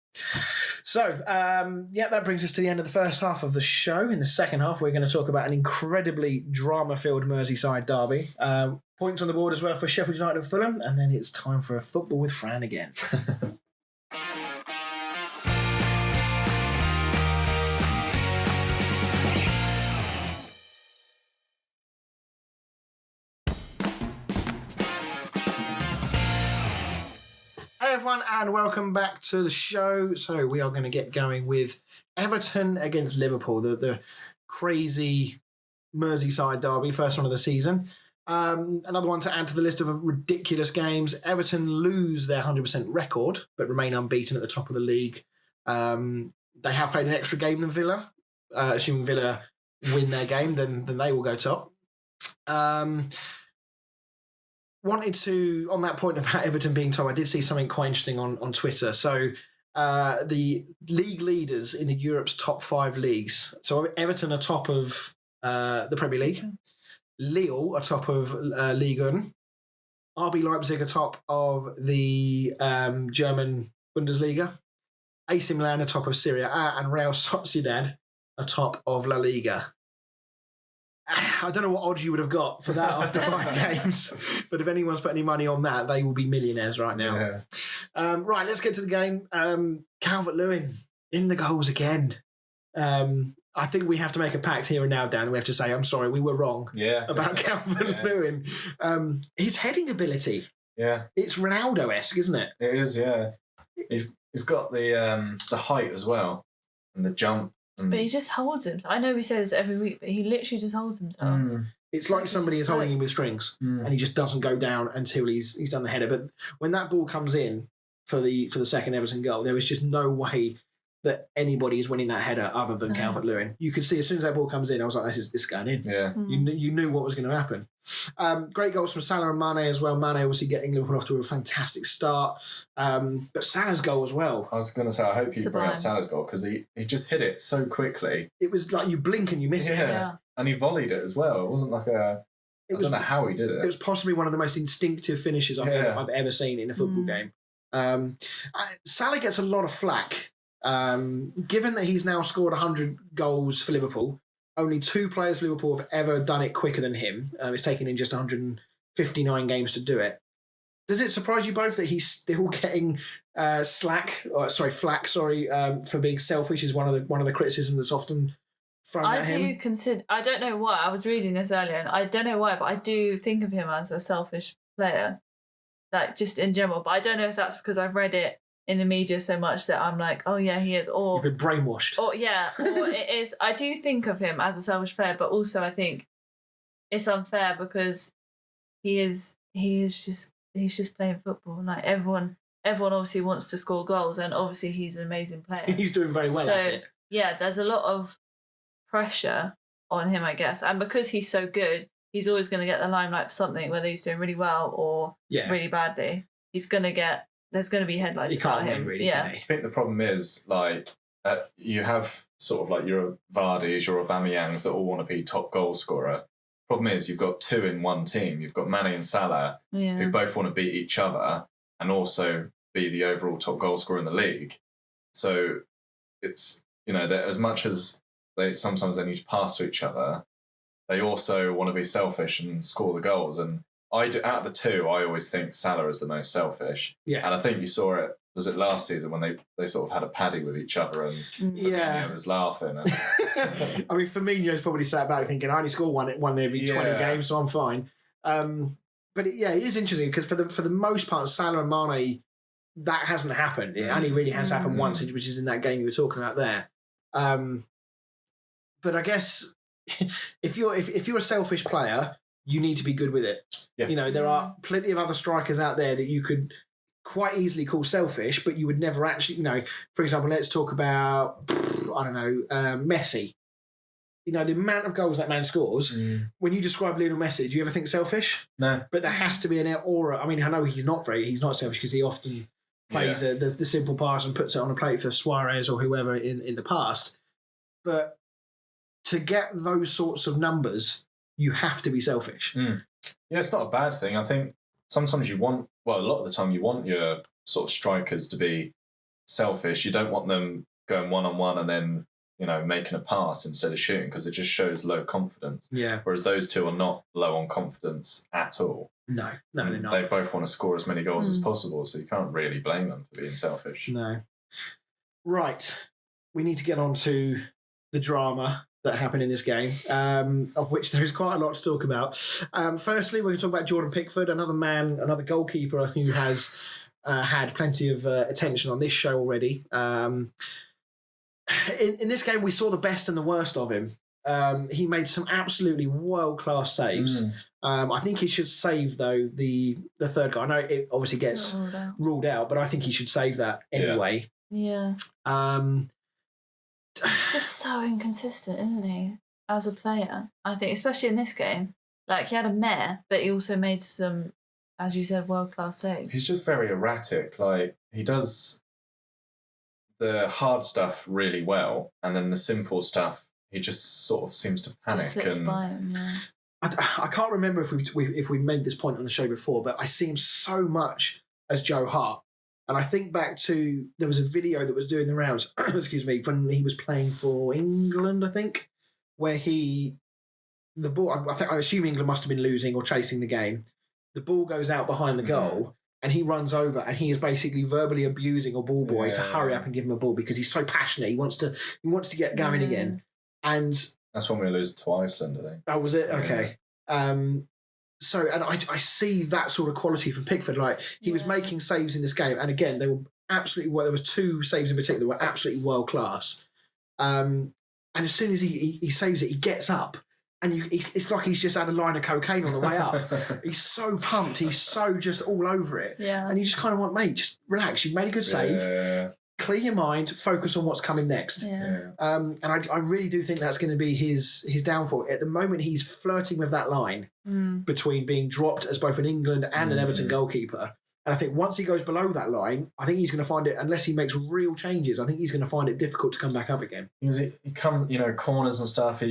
So, that brings us to the end of the first half of the show. In the second half, we're going to talk about an incredibly drama-filled Merseyside derby. Points on the board as well for Sheffield United and Fulham, and then it's time for a football with Fran again. Hey everyone, and welcome back to the show. So we are going to get going with Everton against Liverpool, the crazy Merseyside derby, first one of the season. Another one to add to the list of ridiculous games. Everton lose their 100% record, but remain unbeaten at the top of the league. They have played an extra game than Villa. Assuming Villa win their game, then they will go top. Wanted to, on that point about Everton being top, I did see something quite interesting on Twitter. So the league leaders in Europe's top 5 leagues. So Everton are top of the Premier League. Lille are top of Ligue 1. RB Leipzig are top of the German Bundesliga. AC Milan are top of Serie A, and Real Sociedad are top of La Liga. I don't know what odds you would have got for that after 5 games, but if anyone's put any money on that, they will be millionaires right now. Yeah. Right, let's get to the game. Calvert-Lewin in the goals again. I think we have to make a pact here and now, Dan. We have to say, I'm sorry, we were wrong about Calvert-Lewin. His heading ability, it's Ronaldo-esque, isn't it? It is, yeah. He's got the height as well and the jump. But he just holds himself. I know we say this every week, but he literally just holds himself. It's like somebody is holding him with strings, and he just doesn't go down until he's done the header. But when that ball comes in for the second Everton goal, there was just no way that anybody is winning that header other than Calvert-Lewin. You could see as soon as that ball comes in, I was like, this is going in. Yeah. You knew what was going to happen. Great goals from Salah and Mane as well. Mane obviously getting Liverpool off to a fantastic start. But Salah's goal as well. I was going to say, I hope you bring up Salah's goal because he just hit it so quickly. It was like you blink and you miss it. Yeah. And he volleyed it as well. It wasn't like I don't know how he did it. It was possibly one of the most instinctive finishes I've ever seen in a football game. Salah gets a lot of flack. Given that he's now scored 100 goals for Liverpool, only 2 players for Liverpool have ever done it quicker than him. It's taken him just 159 games to do it. Does it surprise you both that he's still getting flack for being selfish? Is one of the criticisms that's often thrown at him. I don't know why. I was reading this earlier, and I don't know why, but I do think of him as a selfish player, like just in general. But I don't know if that's because I've read it in the media so much that I'm like, oh yeah, he is. Or you've been brainwashed. Or it is. I do think of him as a selfish player, but also I think it's unfair because he's just playing football. Like everyone obviously wants to score goals, and obviously he's an amazing player. He's doing very well at it. Yeah, there's a lot of pressure on him, I guess, and because he's so good, he's always going to get the limelight for something, whether he's doing really well or really badly. There's going to be headlines about him. Really, I think the problem is you have sort of like your Vardys, your Aubameyangs that all want to be top goal scorer. Problem is you've got two in one team. You've got Mane and Salah who both want to beat each other and also be the overall top goal scorer in the league. So it's, that as much as sometimes they need to pass to each other, they also want to be selfish and score the goals. And out of the two, I always think Salah is the most selfish. Yeah. And I think you saw it, was it last season when they sort of had a paddy with each other and Firmino was laughing. And I mean, Firmino's probably sat back thinking, I only score one every 20 games, so I'm fine. But it is interesting because for the most part, Salah and Mane, that hasn't happened. It only really has happened once, which is in that game you were talking about there. But I guess if you're a selfish player, you need to be good with it. Yeah. There are plenty of other strikers out there that you could quite easily call selfish, but you would never actually, for example, let's talk about, I don't know, Messi. The amount of goals that man scores, when you describe Lionel Messi, do you ever think selfish? No. But there has to be an aura. I mean, I know he's not selfish because he often plays the simple pass and puts it on a plate for Suarez or whoever in the past. But to get those sorts of numbers, you have to be selfish. Yeah, it's not a bad thing. I think sometimes a lot of the time you want your sort of strikers to be selfish. You don't want them going one-on-one and then, making a pass instead of shooting because it just shows low confidence. Yeah. Whereas those two are not low on confidence at all. No, they're not. They both want to score as many goals as possible, so you can't really blame them for being selfish. No. Right. We need to get on to the drama that happened in this game, of which there is quite a lot to talk about. Firstly, we're going to talk about Jordan Pickford, another goalkeeper who has had plenty of attention on this show already. In this game, we saw the best and the worst of him. He made some absolutely world-class saves. I think he should save, though, the third goal. I know it obviously gets ruled out, but I think he should save that anyway. Yeah. He's just so inconsistent, isn't he? As a player, I think, especially in this game. Like, he had a mare, but he also made some, as you said, world-class saves. He's just very erratic. Like, he does the hard stuff really well, and then the simple stuff, he just sort of seems to panic. Just slips by him, yeah. I can't remember if we've made this point on the show before, but I see him so much as Joe Hart. And I think back to, there was a video that was doing the rounds, excuse me, when he was playing for England, I think, where the ball, I assume England must have been losing or chasing the game. The ball goes out behind the goal and he runs over and he is basically verbally abusing a ball boy to hurry up and give him a ball because he's so passionate. He wants to get going again. And that's when we lose to Iceland, I think. Oh, was it? Okay. So, and I see that sort of quality from Pickford. Like, he was making saves in this game. And again, they were absolutely well. There was two saves in particular that were absolutely world class. And as soon as he saves it, he gets up. And it's like he's just had a line of cocaine on the way up. He's so pumped. He's so just all over it. Yeah. And you just kind of want, mate, just relax. You've made a good save. Clear your mind. Focus on what's coming next. Yeah. And I really do think that's going to be his downfall. At the moment, he's flirting with that line between being dropped as both an England and an Everton goalkeeper. And I think once he goes below that line, I think he's going to find it, unless he makes real changes, I think he's going to find it difficult to come back up again. He corners and stuff,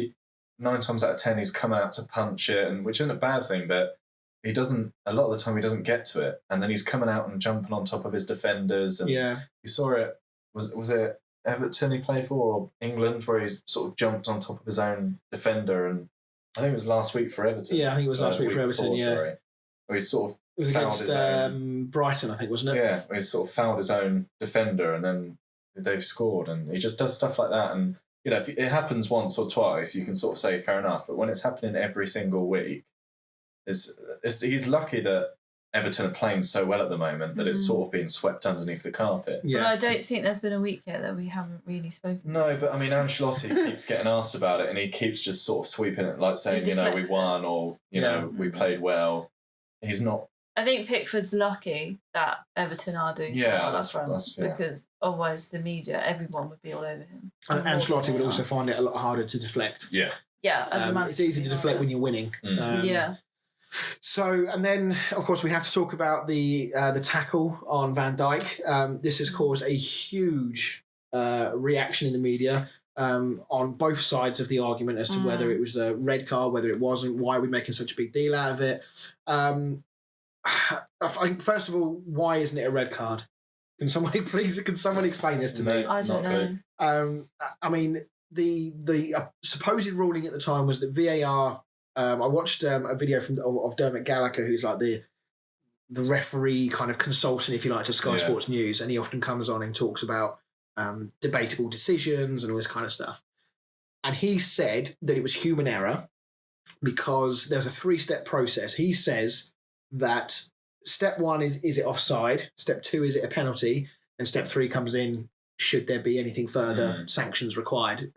9 times out of 10, he's come out to punch it, and which isn't a bad thing, but he doesn't, a lot of the time he doesn't get to it. And then he's coming out and jumping on top of his defenders. And you saw it, was it Everton he played for, or England, where he's sort of jumped on top of his own defender? And I think it was last week for Everton. Yeah, I think it was last week for Everton, Sorry. Where he sort of it was against his own, Brighton, I think, wasn't it? Yeah, where he sort of fouled his own defender and then they've scored. And he just does stuff like that. And if it happens once or twice, you can sort of say fair enough. But when it's happening every single week, he's lucky that Everton are playing so well at the moment that it's sort of been swept underneath the carpet. Yeah. But I don't think there's been a week yet that we haven't really spoken. No, but I mean, Ancelotti keeps getting asked about it, and he keeps just sort of sweeping it, like saying, we won, or, we played well. He's not. I think Pickford's lucky that Everton are doing so well up front, because otherwise the media, everyone would be all over him. And Ancelotti would also find it a lot harder to deflect. Yeah. Yeah, as a man. It's easy to deflect when you're winning. Yeah. So, and then, of course, we have to talk about the tackle on Van Dijk. This has caused a huge reaction in the media on both sides of the argument as to whether it was a red card, whether it wasn't, why are we making such a big deal out of it. First of all, why isn't it a red card? Can someone explain this to me? I don't know. I mean, the supposed ruling at the time was that VAR. I watched a video of Dermot Gallagher, who's like the referee kind of consultant, if you like, to Sky Sports News, and he often comes on and talks about debatable decisions and all this kind of stuff. And he said that it was human error because there's a 3-step process. He says that step 1 is it offside? Step 2, is it a penalty? And step 3 comes in, should there be anything further sanctions required?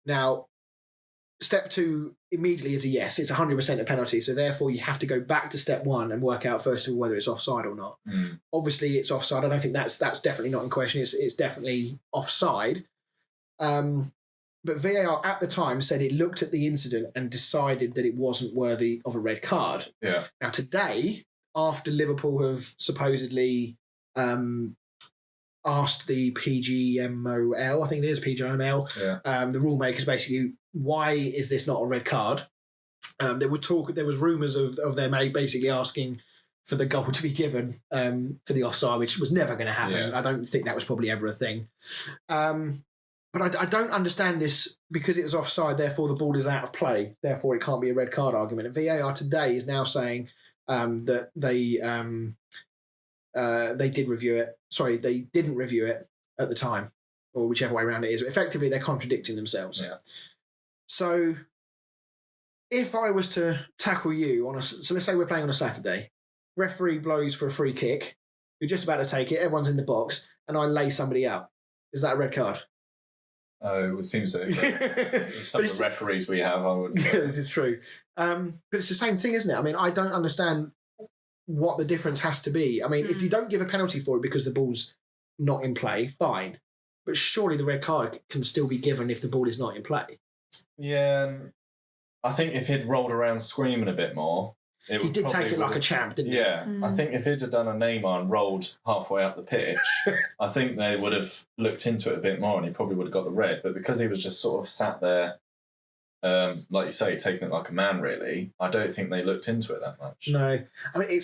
Now, step 2 immediately is a yes. It's 100% a penalty. So therefore, you have to go back to step 1 and work out first of all whether it's offside or not. Obviously, it's offside. I don't think that's definitely not in question. It's definitely offside. But VAR at the time said it looked at the incident and decided that it wasn't worthy of a red card. Yeah. Now today, after Liverpool have supposedly asked the PGMOL, I think it is PGMOL, the rule makers basically, why is this not a red card? There was rumours of them basically asking for the goal to be given for the offside, which was never going to happen. Yeah. I don't think that was probably ever a thing. But I don't understand this because it was offside, therefore the ball is out of play, therefore it can't be a red card argument. And VAR today is now saying that they did review it. Sorry, they didn't review it at the time, or whichever way around it is. But effectively, they're contradicting themselves. Yeah. So if I was to tackle you so let's say we're playing on a Saturday, referee blows for a free kick, you're just about to take it, everyone's in the box, and I lay somebody out. Is that a red card? Oh, it seems so. Some of the referees we have, I would. This is true. But it's the same thing, isn't it? I mean, I don't understand what the difference has to be. I mean, if you don't give a penalty for it because the ball's not in play, fine. But surely the red card can still be given if the ball is not in play. Yeah, I think if he'd rolled around screaming a bit more, he did take it like a champ, didn't he? Yeah, I think if he'd have done a Neymar and rolled halfway up the pitch, I think they would have looked into it a bit more and he probably would have got the red. But because he was just sort of sat there, like you say, taking it like a man, really, I don't think they looked into it that much. No, I mean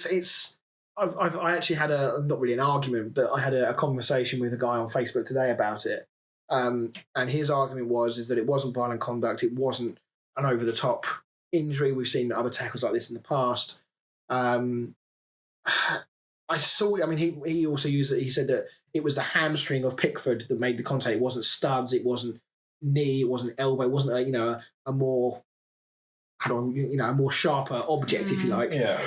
I actually had not really an argument, but I had a conversation with a guy on Facebook today about it, and his argument is that it wasn't violent conduct, it wasn't an over the top injury. We've seen other tackles like this in the past. He also used it. He said that it was the hamstring of Pickford that made the contact. It wasn't studs. It wasn't knee. It wasn't elbow. It wasn't a more a more sharper object, if you like. Yeah.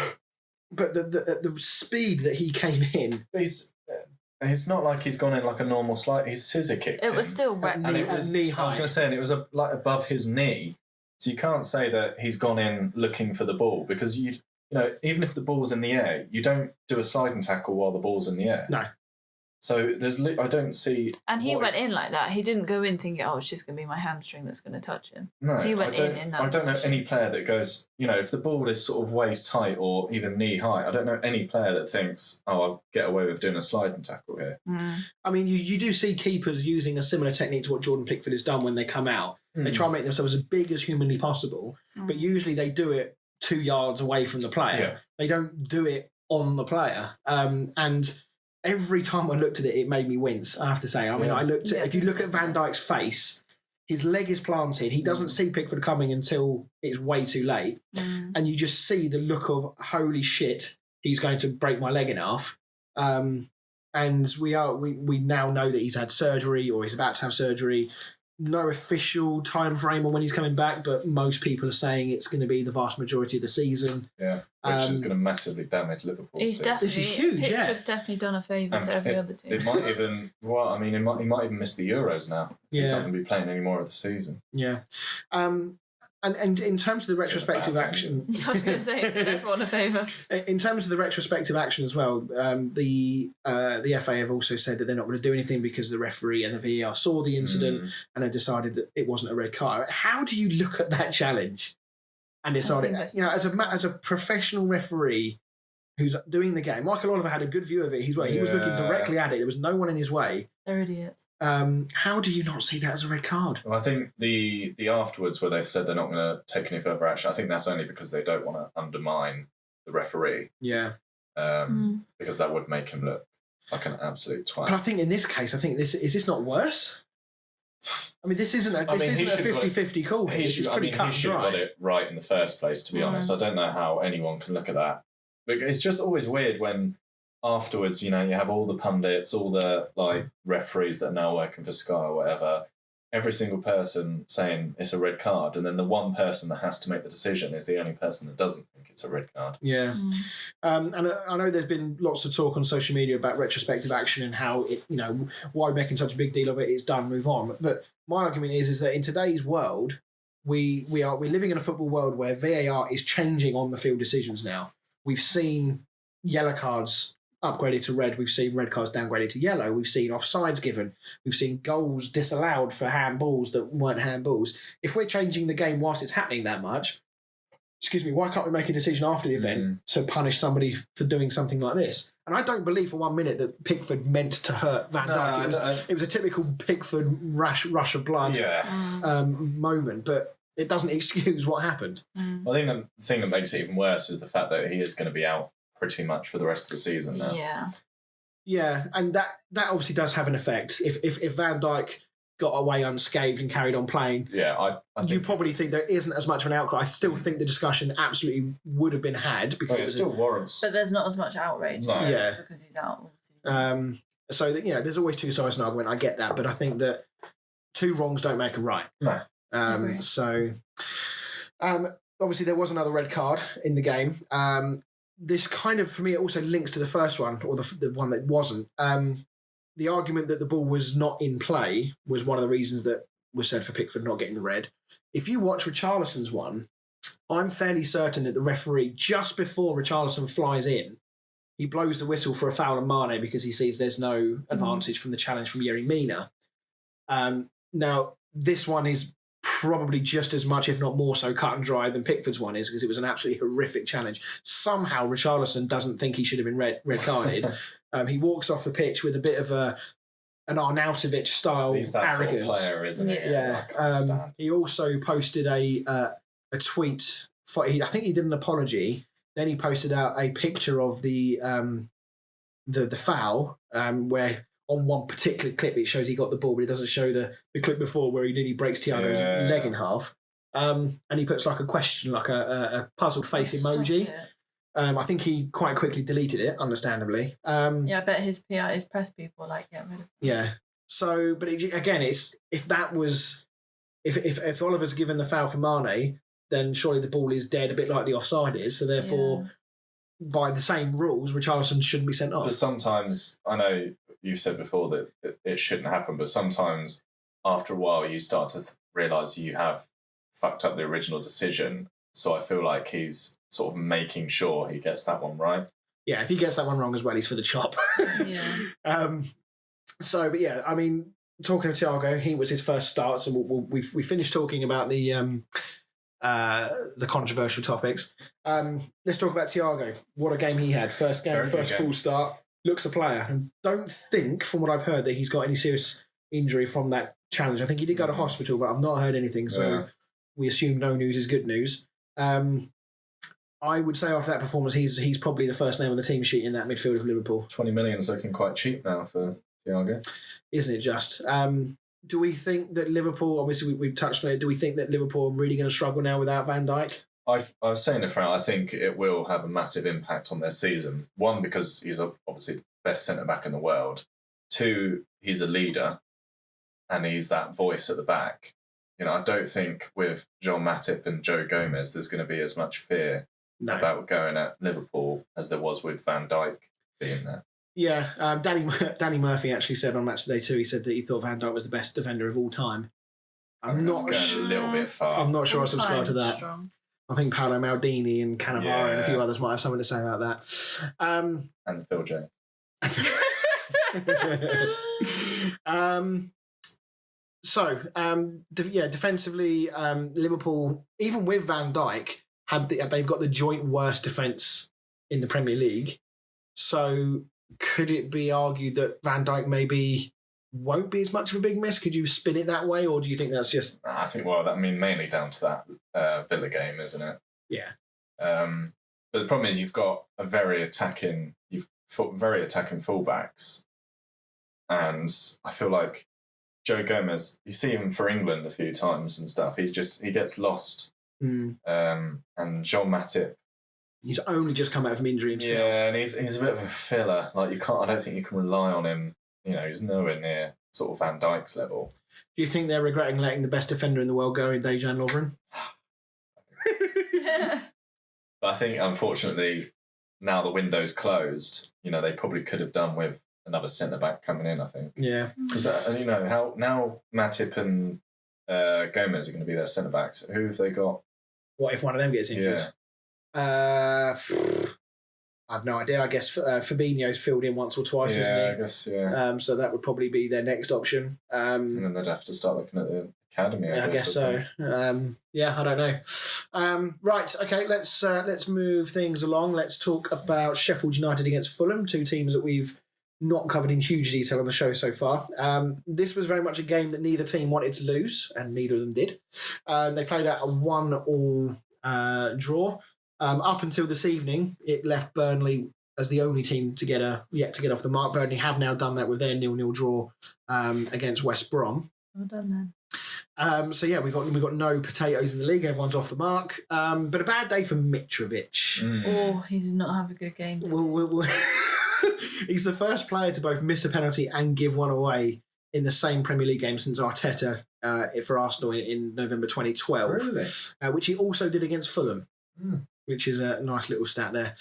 But the speed that he came in, it's not like he's gone in like a normal slide. He's scissor kicked. It was still wet. And it was knee high. I was going to say, and it was like above his knee. So you can't say that he's gone in looking for the ball because you even if the ball's in the air, you don't do a sliding tackle while the ball's in the air. No. So I don't see. And he went in like that. He didn't go in thinking, "Oh, it's just going to be my hamstring that's going to touch him." No, he went in that. I don't know any player that goes. If the ball is sort of waist height or even knee high, I don't know any player that thinks, "Oh, I'll get away with doing a sliding tackle here." I mean, you do see keepers using a similar technique to what Jordan Pickford has done when they come out. They try and make themselves as big as humanly possible, but usually they do it 2 yards away from the player. Yeah. They don't do it on the player. And every time I looked at it, it made me wince, I have to say. I mean, if you look at Van Dijk's face, his leg is planted. He doesn't see Pickford coming until it's way too late. And you just see the look of, holy shit, he's going to break my leg in half. And we now know that he's had surgery or he's about to have surgery. no official time frame on when he's coming back, but most people are saying it's going to be the vast majority of the season. Yeah, which is going to massively damage Liverpool. This is huge. Pickford's definitely done a favour to every other team. It might even, he might even miss the Euros now. He's not going to be playing any more of the season. Yeah. And in terms of the retrospective action... I was going to say, it's done everyone a favour. In terms of the retrospective action as well, the FA have also said that they're not going to do anything because the referee and the VAR saw the incident and have decided that it wasn't a red card. How do you look at that challenge and decide it? As a professional referee who's doing the game, Michael Oliver had a good view of it. He was looking directly at it. There was no one in his way. They're idiots. How do you not see that as a red card? Well, I think the afterwards where they've said they're not going to take any further action, I think that's only because they don't want to undermine the referee. Yeah. Because that would make him look like an absolute twat. But I think in this case, is this not worse? I mean, this isn't a 50-50 call. He should have got it right in the first place, to be honest. I don't know how anyone can look at that. But it's just always weird when afterwards, you have all the pundits, all the referees that are now working for Sky or whatever, every single person saying it's a red card, and then the one person that has to make the decision is the only person that doesn't think it's a red card. Yeah. And I know there's been lots of talk on social media about retrospective action and how it, why we're making such a big deal of it. It's done, move on. But my argument is that in today's world, we're living in a football world where VAR is changing on the field decisions now. We've seen yellow cards upgraded to red. We've seen red cards downgraded to yellow. We've seen offsides given. We've seen goals disallowed for handballs that weren't handballs. If we're changing the game whilst it's happening that much, why can't we make a decision after the event to punish somebody for doing something like this? And I don't believe for 1 minute that Pickford meant to hurt Van Dijk. It was a typical Pickford rush of blood moment, but it doesn't excuse what happened. I think the thing that makes it even worse is the fact that he is going to be out pretty much for the rest of the season now. Yeah, and that obviously does have an effect. If Van Dijk got away unscathed and carried on playing, I think you probably think there isn't as much of an outcry. I still think the discussion absolutely would have been had because it still warrants. But there's not as much outrage because he's out. So that, there's always two sides to an argument. I get that, but I think that two wrongs don't make a right. No. Obviously there was another red card in the game. This kind of, for me, it also links to the first one, or the one that wasn't. The argument that the ball was not in play was one of the reasons that was said for Pickford not getting the red. If you watch Richarlison's one, I'm fairly certain that the referee, just before Richarlison flies in, he blows the whistle for a foul on Mane because he sees there's no advantage from the challenge from Yerry Mina. Now, this one is probably just as much, if not more so, cut and dry than Pickford's one is, because it was an absolutely horrific challenge. Somehow Richarlison doesn't think he should have been red carded. He walks off the pitch with a bit of an Arnautovic style He's that arrogance. Sort of player, isn't he? Yeah. He also posted a tweet. I think he did an apology. Then he posted out a picture of the foul where, on one particular clip, it shows he got the ball, but it doesn't show the clip before where he nearly breaks Thiago's leg in half. And he puts like a question, like a puzzled face emoji. I think he quite quickly deleted it, understandably. I bet his press people get rid of it. Yeah. So, but it's if Oliver's given the foul for Mane, then surely the ball is dead, a bit like the offside is. So therefore, by the same rules, Richarlison shouldn't be sent off. But sometimes, I know you've said before that it shouldn't happen, but sometimes after a while you start to realise you have fucked up the original decision. So I feel like he's sort of making sure he gets that one right. Yeah, if he gets that one wrong as well, he's for the chop. But yeah, I mean, talking of Thiago, he was his first start, so we finished talking about the controversial topics. Let's talk about Thiago. What a game he had. First game, first full start. Looks a player. And don't think, from what I've heard, that he's got any serious injury from that challenge. I think he did go to hospital, but I've not heard anything, so we assume no news is good news. I would say after that performance, he's probably the first name on the team sheet in that midfield of Liverpool. 20 million is looking quite cheap now for Thiago. Isn't it just? Do we think that Liverpool, obviously we've touched on it, do we think that Liverpool are really going to struggle now without Van Dijk? I was saying to Fran, I think it will have a massive impact on their season. One, because he's obviously the best centre-back in the world. Two, he's a leader. and he's that voice at the back. You know, I don't think with Jean Matip and Joe Gomez there's going to be as much fear about going at Liverpool as there was with Van Dijk being there. Yeah, Danny Murphy actually said on Match Day 2, he said that he thought Van Dijk was the best defender of all time. I'm not sure. A little bit far. I'm not sure I subscribe to that. Strong. I think Paolo Maldini and Cannavaro and a few others might have something to say about that. And Phil Jones. Defensively, Liverpool, even with Van Dijk, they've got the joint worst defence in the Premier League. So could it be argued that Van Dijk maybe won't be as much of a big miss? Could you spin it that way, or do you think that's just... I think, mainly down to that Villa game, isn't it? Yeah. But the problem is you've got very attacking fullbacks, and I feel like Joe Gomez, you see him for England a few times and stuff, he gets lost. And Jean Matip, he's only just come out from injury himself. Yeah, and he's a bit of a filler. Like I don't think you can rely on him. You know, he's nowhere near sort of Van Dijk's level. Do you think they're regretting letting the best defender in the world go in Dejan Lovren? But I think, unfortunately, now the window's closed, you know, they probably could have done with another centre-back coming in, I think. Yeah. Because, you know, how now Matip and Gomez are going to be their centre-backs. Who have they got? What if one of them gets injured? Yeah. I have no idea. I guess Fabinho's filled in once or twice, isn't he? Yeah, I guess, yeah. So that would probably be their next option. And then they'd have to start looking at the academy, I guess so. I don't know. Right, okay, let's move things along. Let's talk about Sheffield United against Fulham, two teams that we've not covered in huge detail on the show so far. This was very much a game that neither team wanted to lose, and neither of them did. They played out a 1-1 draw. Up until this evening, it left Burnley as the only team to get off the mark. Burnley have now done that with their 0-0 draw against West Brom. Well done then. We've got no potatoes in the league. Everyone's off the mark. But a bad day for Mitrovic. Oh, he did not have a good game. He's the first player to both miss a penalty and give one away in the same Premier League game since Arteta for Arsenal in November 2012. Really? Which he also did against Fulham. Which is a nice little stat there.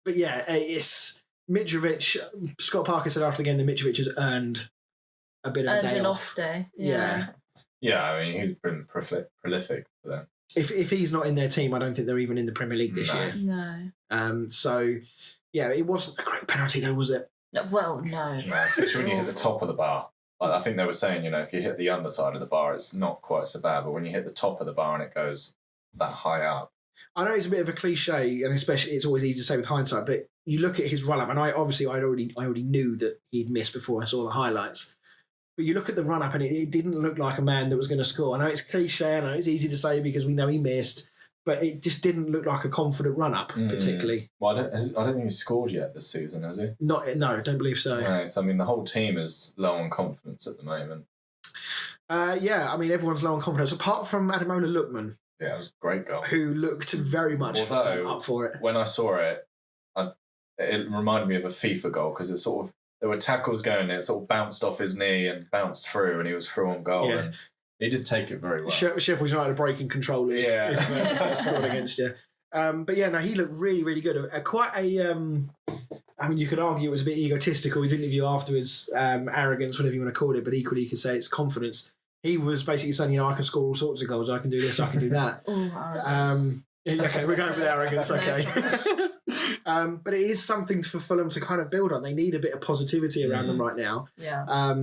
It's Mitrovic. Scott Parker said after the game that Mitrovic has earned a bit of a day off. Day. Yeah. Yeah, I mean, he's been prolific for them. If he's not in their team, I don't think they're even in the Premier League this year. No. It wasn't a great penalty though, was it? Well, no. Especially when you hit the top of the bar. Like, I think they were saying, you know, if you hit the underside of the bar, it's not quite so bad. But when you hit the top of the bar and it goes that high up. I know it's a bit of a cliche, and especially it's always easy to say with hindsight, but you look at his run-up, and I already knew that he'd missed before I saw the highlights. But you look at the run-up, and it didn't look like a man that was going to score. I know it's cliche, I know it's easy to say because we know he missed, but it just didn't look like a confident run-up, particularly. Well, I don't think he's scored yet this season, has he? No, I don't believe so. Yeah, I mean, the whole team is low on confidence at the moment. Everyone's low on confidence, apart from Ademola Lookman. Yeah, it was a great goal. Who looked very much up for it. When I saw it, it reminded me of a FIFA goal because it sort of, there were tackles going, it sort of bounced off his knee and bounced through, and he was through on goal. Yeah. And he did take it very well. Sheffield United breaking controllers. Yeah. If scored against you. He looked really, really good. You could argue it was a bit egotistical, his interview afterwards, arrogance, whatever you want to call it, but equally you could say it's confidence. He was basically saying, I can score all sorts of goals. I can do this, I can do that. Okay, we're going with arrogance, okay. But it is something for Fulham to kind of build on. They need a bit of positivity around them right now. Yeah.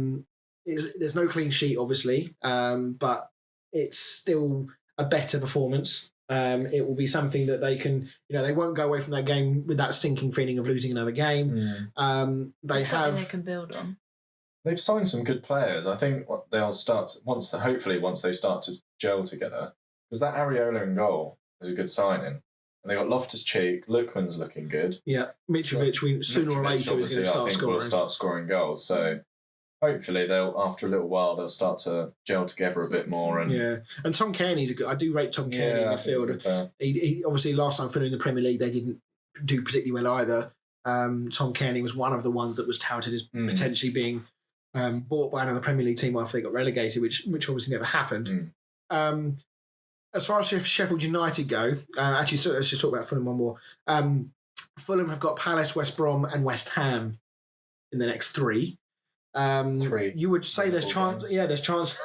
There's no clean sheet, obviously, but it's still a better performance. It will be something that they can, they won't go away from that game with that sinking feeling of losing another game. They can build on. They've signed some good players. I think they'll start once they start to gel together. Because that Areola in goal is a good signing, and they got Loftus-Cheek. Lookman's looking good. Yeah, Mitrovic. Sooner or later is going to start scoring. Will start scoring goals. So hopefully after a little while they'll start to gel together a bit more. And Tom Kearney's I do rate Tom Kearney in midfield. He obviously last time Fulham in the Premier League they didn't do particularly well either. Tom Kearney was one of the ones that was touted as potentially being bought by another Premier League team after they got relegated, which obviously never happened. As far as Sheffield United go, actually, so let's just talk about Fulham one more. Fulham have got Palace, West Brom, and West Ham in the next three. Three. You would say there's chance. Games. Yeah, there's chance.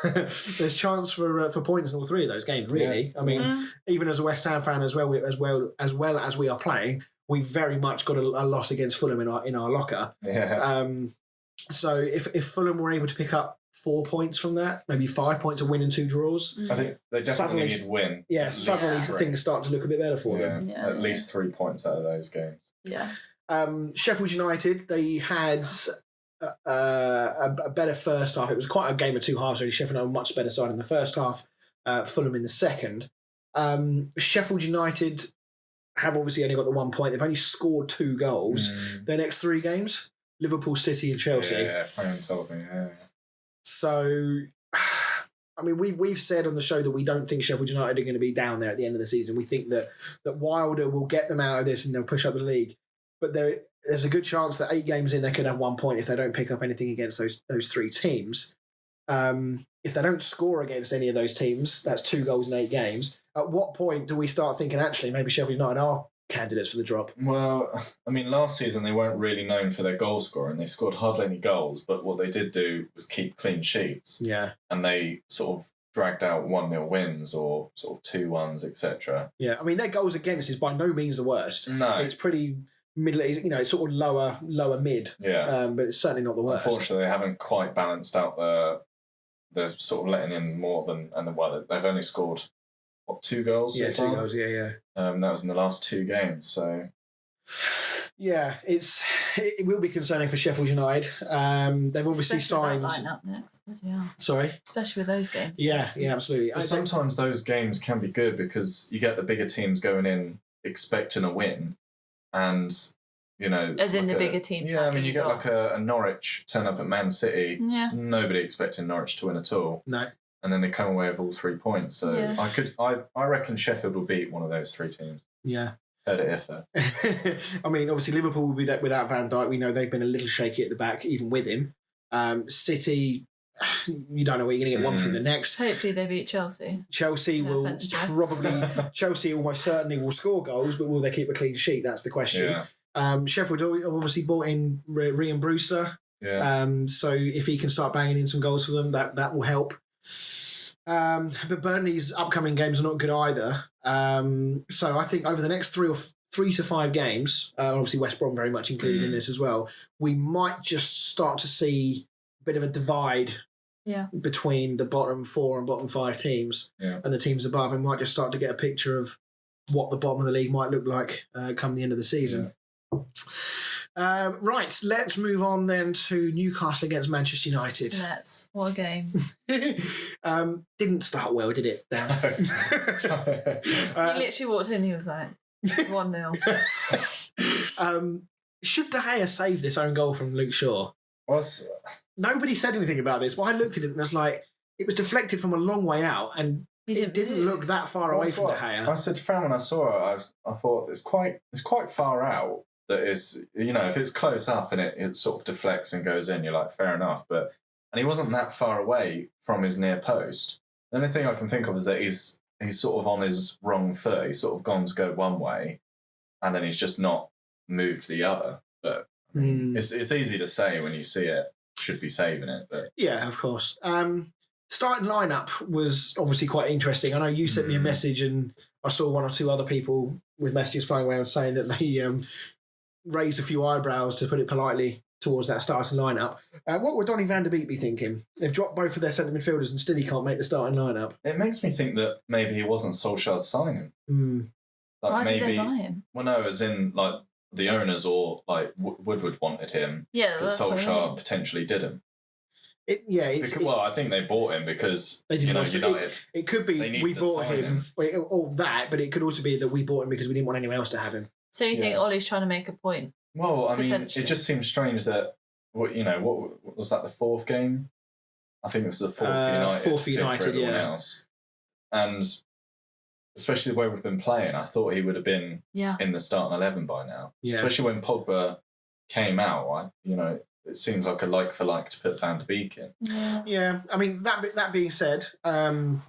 There's chance for points in all three of those games. Really, I mean, even as a West Ham fan, as well as we are playing, we very much got a loss against Fulham in our locker. Yeah. So if Fulham were able to pick up 4 points from that, maybe 5 points, a win and 2 draws, I think they definitely need to win. Yeah, suddenly things start to look a bit better for them. Yeah, at least 3 points out of those games. Yeah. Sheffield United, they had a better first half. It was quite a game of two halves, really. Sheffield United were much better side in the first half, Fulham in the second. Sheffield United have obviously only got the 1 point. They've only scored 2 goals. Their next 3 games, Liverpool, City and Chelsea. Yeah, Fran told me, yeah. So, I mean, we've said on the show that we don't think Sheffield United are going to be down there at the end of the season. We think that Wilder will get them out of this and they'll push up the league. But there's a good chance that 8 games in, they could have 1 point if they don't pick up anything against those 3 teams. If they don't score against any of those teams, that's 2 goals in 8 games. At what point do we start thinking, actually, maybe Sheffield United are candidates for the drop? Well, I mean, last season they weren't really known for their goal scoring. They scored hardly any goals, but what they did do was keep clean sheets. Yeah. And they sort of dragged out 1-0 wins or sort of 2-1s, etc. Yeah, I mean, their goals against is by no means the worst. No. It's pretty middle, it's sort of lower mid. Yeah. But it's certainly not the worst. Unfortunately, they haven't quite balanced out the sort of letting in more than, and they've only scored, 2 goals? Yeah, so 2 far? goals, yeah. That was in the last 2 games, so... Yeah, it will be concerning for Sheffield United. They've obviously signed... Especially with that lineup next. Yeah. Sorry? Especially with those games. Yeah, absolutely. But sometimes those games can be good because you get the bigger teams going in expecting a win, and, As in the bigger teams. Yeah, I mean, you get like a Norwich turn up at Man City. Yeah. Nobody expecting Norwich to win at all. No. And then they come away with all 3 points. So Yeah. I reckon Sheffield will beat one of those 3 teams. Yeah. Heard it here first. I mean, obviously Liverpool will be that without Van Dijk. We know they've been a little shaky at the back, even with him. City, you don't know what you're going to get one from the next. Hopefully they beat Chelsea. Chelsea will probably... Chelsea almost certainly will score goals, but will they keep a clean sheet? That's the question. Yeah. Sheffield obviously bought in Ryan Brewster. Yeah. So if he can start banging in some goals for them, that will help. But Burnley's upcoming games are not good either. So I think over the next 3 to 5 games, obviously West Brom very much included in this as well, we might just start to see a bit of a divide between the bottom 4 and bottom 5 teams and the teams above, and might just start to get a picture of what the bottom of the league might look like come the end of the season. Right, let's move on then to Newcastle against Manchester United. What a game. Didn't start well, did it? He literally walked in, he was like, 1-0. Should De Gea save this own goal from Luke Shaw? Nobody said anything about this, but I looked at it and was like, it was deflected from a long way out, and it didn't look that far away from De Gea. I said to Fran when I saw it, I thought it's quite far out. That is, if it's close up and it sort of deflects and goes in, you're like, fair enough. And he wasn't that far away from his near post. The only thing I can think of is that he's sort of on his wrong foot. He's sort of gone to go one way, and then he's just not moved the other. But it's easy to say when you see it. Should be saving it, but yeah, of course. Starting lineup was obviously quite interesting. I know you sent me a message, and I saw 1 or 2 other people with messages flying around saying that they raised a few eyebrows, to put it politely, towards that starting lineup. What would Donny van der Beek be thinking? They've dropped both of their centre midfielders and still he can't make the starting lineup. It makes me think that maybe he wasn't Solskjaer's signing. Why did they buy him? Well, no, as in like the owners or like Woodward wanted him. Yeah, because Solskjaer potentially didn't. I think they bought him because United. It could be we bought him, or that, but it could also be that we bought him because we didn't want anyone else to have him. So you think Ollie's trying to make a point? Well, I mean, it just seems strange that what was that, the 4th game? I think it was the 4th for United, for everyone else. And especially the way we've been playing, I thought he would have been in the starting 11 by now. Yeah. Especially when Pogba came out, it seems like a like for like to put Van de Beek in. Yeah. I mean, that being said, Man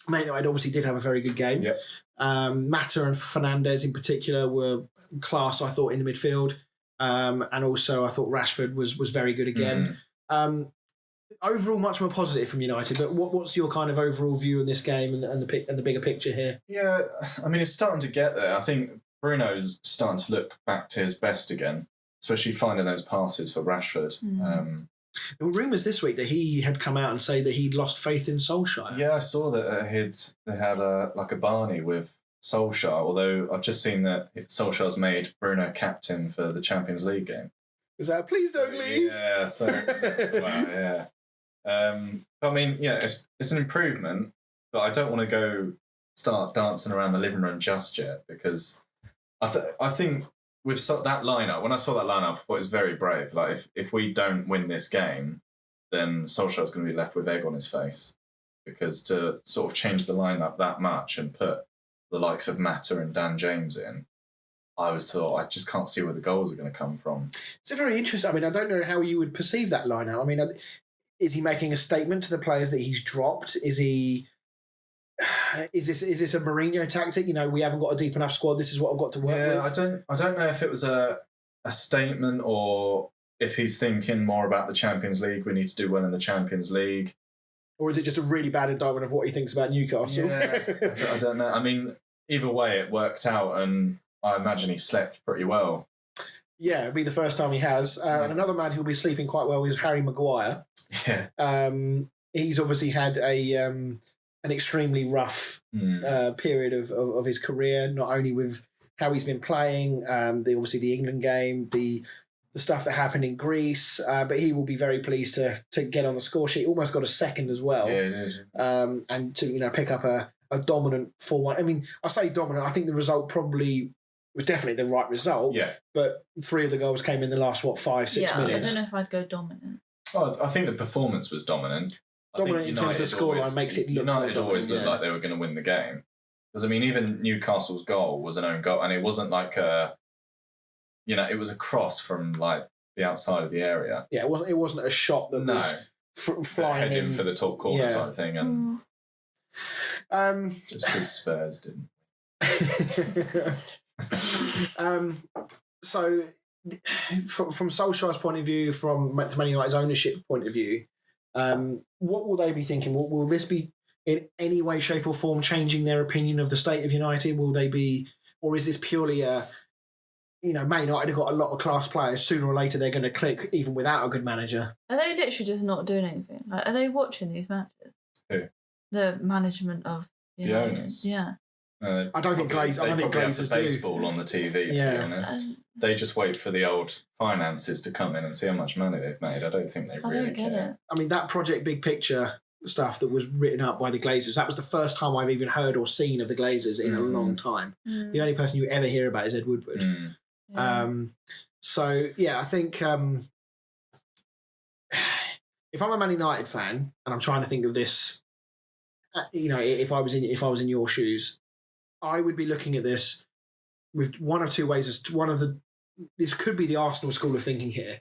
United obviously did have a very good game. Yep. Mata and Fernandes in particular were class, I thought, in the midfield. And also I thought Rashford was very good again. Overall, much more positive from United. But what's your kind of overall view on this game and the bigger picture here? Yeah, I mean, it's starting to get there. I think Bruno's starting to look back to his best again, especially finding those passes for Rashford. There were rumours this week that he had come out and say that he'd lost faith in Solskjaer. Yeah, I saw that they had a Barney with Solskjaer, although I've just seen that Solskjaer's made Bruno captain for the Champions League game. Is that, please don't leave? Yeah, so wow, yeah. I mean, yeah, it's an improvement, but I don't want to go start dancing around the living room just yet, because I think with that lineup, when I saw that lineup, I thought it was very brave. Like, if we don't win this game, then Solskjaer's going to be left with egg on his face, because to sort of change the lineup that much and put the likes of Mata and Dan James in, I just can't see where the goals are going to come from. It's very interesting. I mean, I don't know how you would perceive that lineup. I mean, is he making a statement to the players that he's dropped? Is this a Mourinho tactic? You know, we haven't got a deep enough squad. This is what I've got to work with. I don't know if it was a statement or if he's thinking more about the Champions League. We need to do well in the Champions League. Or is it just a really bad indictment of what he thinks about Newcastle? Yeah, I don't know. I mean, either way, it worked out, and I imagine he slept pretty well. Yeah, it'll be the first time he has. And another man who'll be sleeping quite well is Harry Maguire. Yeah. He's obviously had an extremely rough period of his career, not only with how he's been playing, obviously the England game, the stuff that happened in Greece, but he will be very pleased to get on the score sheet. Almost got a second as well. Yeah. And to pick up a dominant 4-1. I mean, I say dominant. I think the result probably was definitely the right result. Yeah. But 3 of the goals came in the last 5-6 minutes. I don't know if I'd go dominant. Well, I think the performance was dominant. Dominant in terms of the scoreline makes it look United always looked like they were going to win the game. Because, I mean, even Newcastle's goal was an own goal, and it wasn't like it was a cross from like the outside of the area. Yeah, it wasn't a shot that was flying heading for the top corner type thing, and just because Spurs didn't. So, from Solskjaer's point of view, from Man United's ownership point of view, what will they be thinking? Will this be in any way, shape, or form changing their opinion of the state of United? Will they be, or is this purely Man United have got a lot of class players. Sooner or later, they're going to click, even without a good manager. Are they literally just not doing anything? Like, are they watching these matches? Who? The management of the owners. Yeah. I don't think Glazers do. Baseball on the TV, to be honest. They just wait for the old finances to come in and see how much money they've made. I don't think they really care. I mean, that Project Big Picture stuff that was written up by the Glazers, that was the first time I've even heard or seen of the Glazers in a long time. The only person you ever hear about is Ed Woodward. So, yeah, I think if I'm a Man United fan and I'm trying to think of this, if I was in your shoes, I would be looking at this with one of two ways. This could be the Arsenal school of thinking here.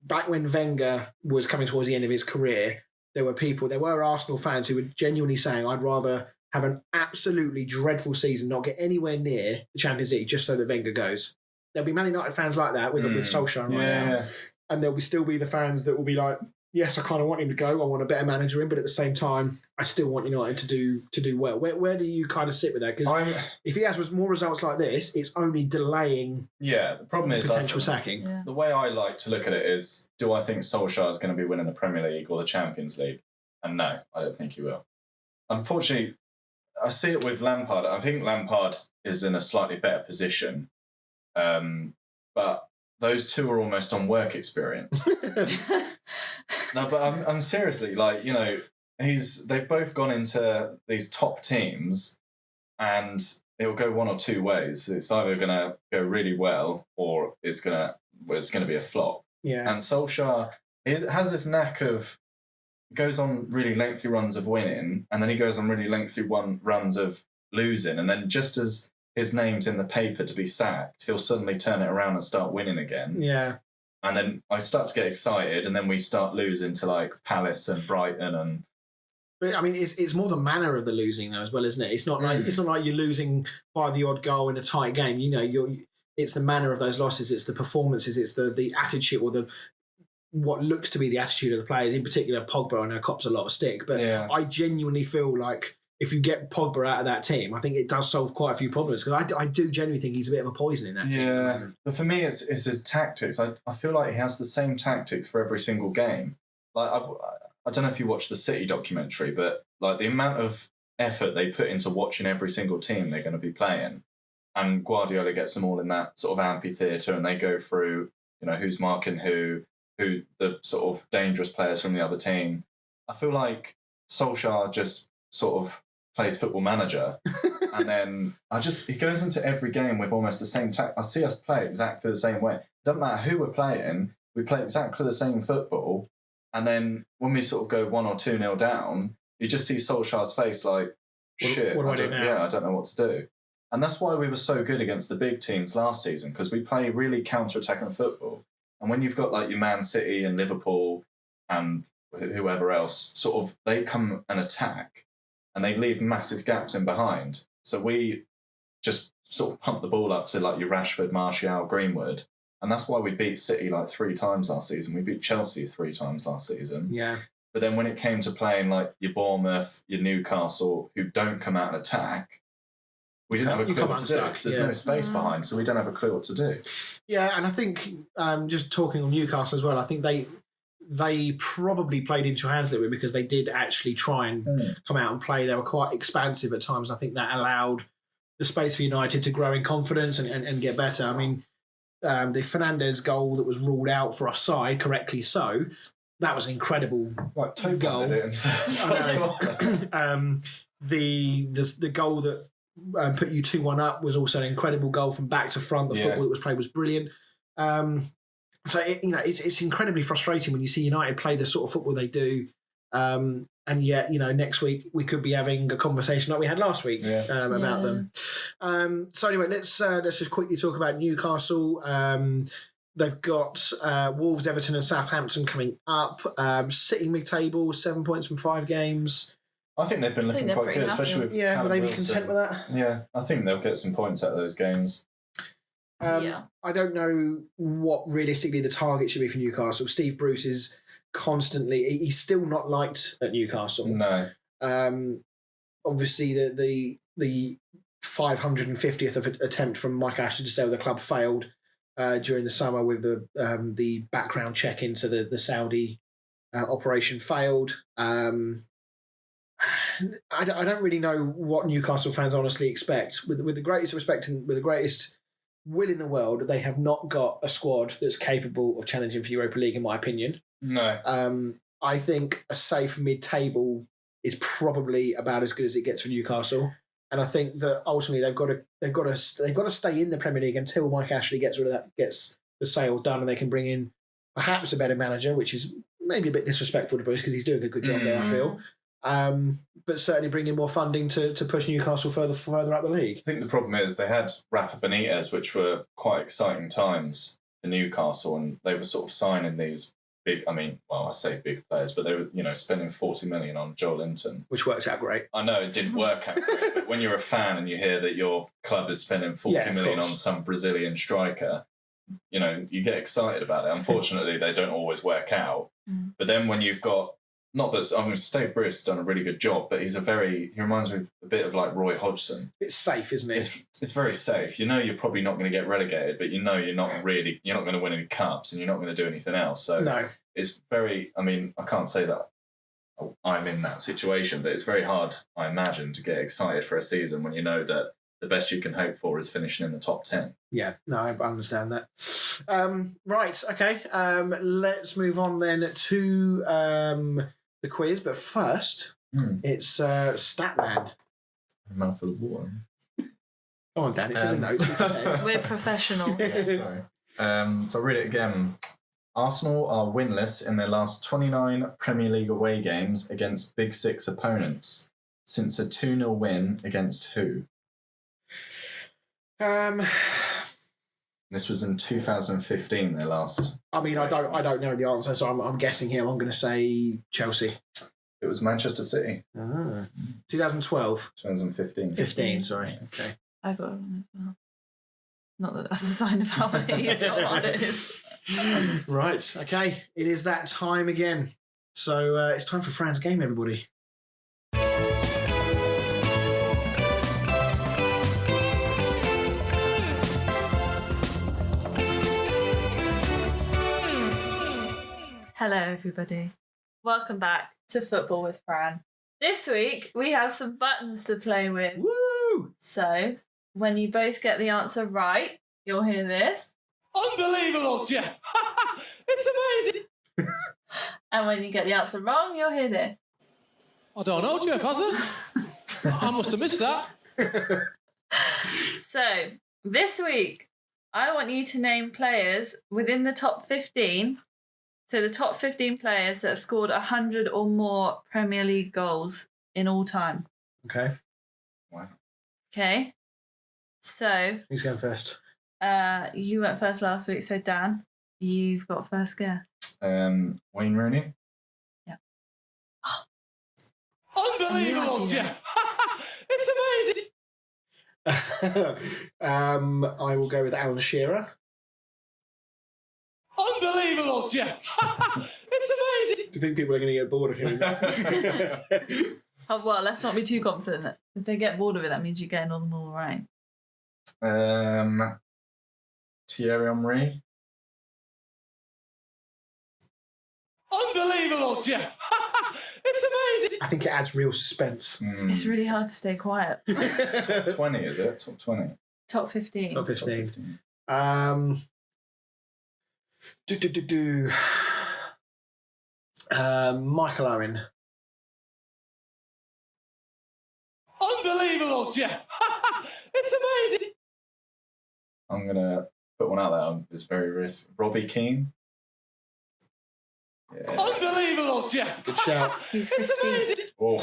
Back when Wenger was coming towards the end of his career, there were Arsenal fans who were genuinely saying, I'd rather have an absolutely dreadful season, not get anywhere near the Champions League, just so that Wenger goes. There'll be Man United fans like that with Solskjaer now. And there'll still be the fans that will be like, yes, I kind of want him to go. I want a better manager in, but at the same time, I still want United to do well. Where do you kind of sit with that? Because if he has more results like this, it's only delaying. Yeah, the problem is potential sacking. Yeah. The way I like to look at it is: do I think Solskjaer is going to be winning the Premier League or the Champions League? And no, I don't think he will. Unfortunately, I see it with Lampard. I think Lampard is in a slightly better position, but those two are almost on work experience. No, but I'm seriously, they've both gone into these top teams, and it will go one or two ways. It's either going to go really well, or it's going to be a flop. Yeah. And Solskjaer has this knack of goes on really lengthy runs of winning, and then he goes on really lengthy runs of losing, and then just as his name's in the paper to be sacked, he'll suddenly turn it around and start winning again. Yeah. And then I start to get excited, and then we start losing to like Palace and Brighton and. But I mean, it's more the manner of the losing now as well, isn't it? It's not like you're losing by the odd goal in a tight game. You know, it's the manner of those losses. It's the performances. It's the attitude or what looks to be the attitude of the players. In particular, Pogba, I know, cops a lot of stick, but I genuinely feel like if you get Pogba out of that team, I think it does solve quite a few problems, because I do genuinely think he's a bit of a poison in that team. Yeah, but for me, it's his tactics. I feel like he has the same tactics for every single game. Like I don't know if you watched the City documentary, but like the amount of effort they put into watching every single team they're going to be playing, and Guardiola gets them all in that sort of amphitheatre, and they go through, you know, who's marking who the sort of dangerous players from the other team. I feel like Solskjaer just sort of plays Football Manager, and then he goes into every game with almost the same I see us play exactly the same way. Doesn't matter who we're playing, we play exactly the same football, and then when we sort of go 1 or 2-0 down, you just see Solskjaer's face like, shit, what do I do now? Yeah, I don't know what to do. And that's why we were so good against the big teams last season, because we play really counter-attacking football. And when you've got like your Man City and Liverpool and whoever else, sort of they come and attack and they leave massive gaps in behind. So we just sort of pump the ball up to like your Rashford, Martial, Greenwood. And that's why we beat City like 3 times last season. We beat Chelsea 3 times last season. Yeah. But then when it came to playing like your Bournemouth, your Newcastle, who don't come out and attack, we didn't have a clue what to do. There's no space behind, so we don't have a clue what to do. Yeah, and I think just talking on Newcastle as well, I think they probably played into your hands a little bit, because they did actually try and come out and play. They were quite expansive at times. I think that allowed the space for United to grow in confidence and get better. I mean, the Fernandes goal that was ruled out for offside, correctly so, that was an incredible goal. The goal that put you 2-1 up was also an incredible goal from back to front. The football that was played was brilliant. So it's incredibly frustrating when you see United play the sort of football they do, and yet next week we could be having a conversation like we had last week about them. So anyway, let's just quickly talk about Newcastle. They've got Wolves, Everton, and Southampton coming up. Sitting mid-table, 7 points from 5 games. I think they've been looking quite good, especially with will they be content with that? Yeah, I think they'll get some points out of those games. I don't know what realistically the target should be for Newcastle. Steve Bruce is he's still not liked at Newcastle. No. Obviously, the 550th attempt from Mike Ashley to sell the club failed during the summer with the background check into the Saudi operation failed. I don't really know what Newcastle fans honestly expect. With the greatest respect and with the greatest will in the world, they have not got a squad that's capable of challenging for Europa League, in my opinion. No. I think a safe mid-table is probably about as good as it gets for Newcastle, and I think that ultimately they've got to stay in the Premier League until Mike Ashley gets the sale done, and they can bring in perhaps a better manager, which is maybe a bit disrespectful to Bruce because he's doing a good job there, I feel. But certainly bring in more funding to push Newcastle further up the league. I think the problem is they had Rafa Benitez, which were quite exciting times for Newcastle, and they were sort of signing these big, I say big players, but they were, spending 40 million on Joel Linton. Which worked out great. I know it didn't work out great, but when you're a fan and you hear that your club is spending 40 million on some Brazilian striker, you get excited about it. Unfortunately, they don't always work out. But then when you've got, not that, Steve Bruce has done a really good job, but he reminds me a bit of like Roy Hodgson. It's safe, isn't it? It's very safe. You're probably not going to get relegated, but you're not going to win any cups and you're not going to do anything else. So no. It's very, I can't say that I'm in that situation, but it's very hard, I imagine, to get excited for a season when you know that the best you can hope for is finishing in the top 10. Yeah, no, I understand that. Right, okay. Let's move on then to the quiz, but first, it's Statman. A mouthful of water. Come on, Dan, it's in the notes. We're professional. Yeah, sorry. So I'll read it again. Arsenal are winless in their last 29 Premier League away games against Big Six opponents since a 2-0 win against who? This was in 2015, their last. I mean, I don't know the answer, so I'm guessing here. I'm going to say Chelsea. It was Manchester City. 2012. 2015. 15, sorry. Okay. I got it wrong as well. Not that that's a sign of how easy or hard it is. Right, okay. It is that time again. So it's time for Fran's game, everybody. Hello, everybody. Welcome back to Football with Fran. This week, we have some buttons to play with. Woo! So, when you both get the answer right, you'll hear this. Unbelievable, Jeff! It's amazing! And when you get the answer wrong, you'll hear this. I don't know, Jeff, has it? I must have missed that. So, this week, I want you to name players within the top 15. So the top 15 players that have scored 100 or more Premier League goals in all time. Okay. Wow. Okay. So... Who's going first? You went first last week, so Dan, you've got first guess. Wayne Rooney. Yeah. Unbelievable, Jeff! It's amazing! I will go with Alan Shearer. Unbelievable, Jeff! It's amazing! Do you think people are going to get bored of hearing that? Oh, well, let's not be too confident that if they get bored of it, that means you're getting all them all right. Thierry Henry. Unbelievable, Jeff! It's amazing! I think it adds real suspense. It's really hard to stay quiet. Top 20, is it? Top 20. Top 15. Top 15. Top 15. Michael Owen. Unbelievable, Jeff! It's amazing! I'm going to put one out there. It's very risky. Robbie Keane. Yeah. Unbelievable, Jeff! Good shout. He's It's 15. amazing! Oh.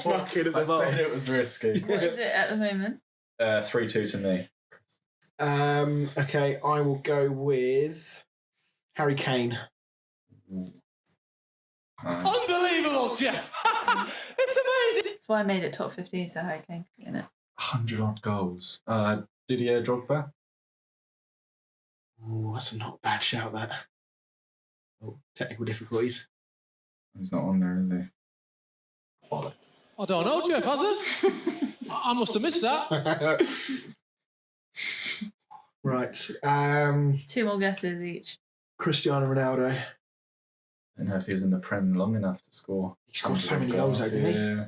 Snuck in at the I bottom. said it was risky. What is it at the moment? 3-2 to me. Okay, I will go with Harry Kane. Nice. Unbelievable, Jeff! It's amazing! That's why I made it top 15, so Harry Kane could get in it. 100 odd goals. Didier Drogba. Ooh, that's a not bad shout, that. Oh, technical difficulties. He's not on there, is he? Bollocks. I don't know, Jeff, has it? I must have missed that. Right. 2 more guesses each. Cristiano Ronaldo. I don't know if he was in the Prem long enough to score. He scored so many goals, though, didn't he? Yeah.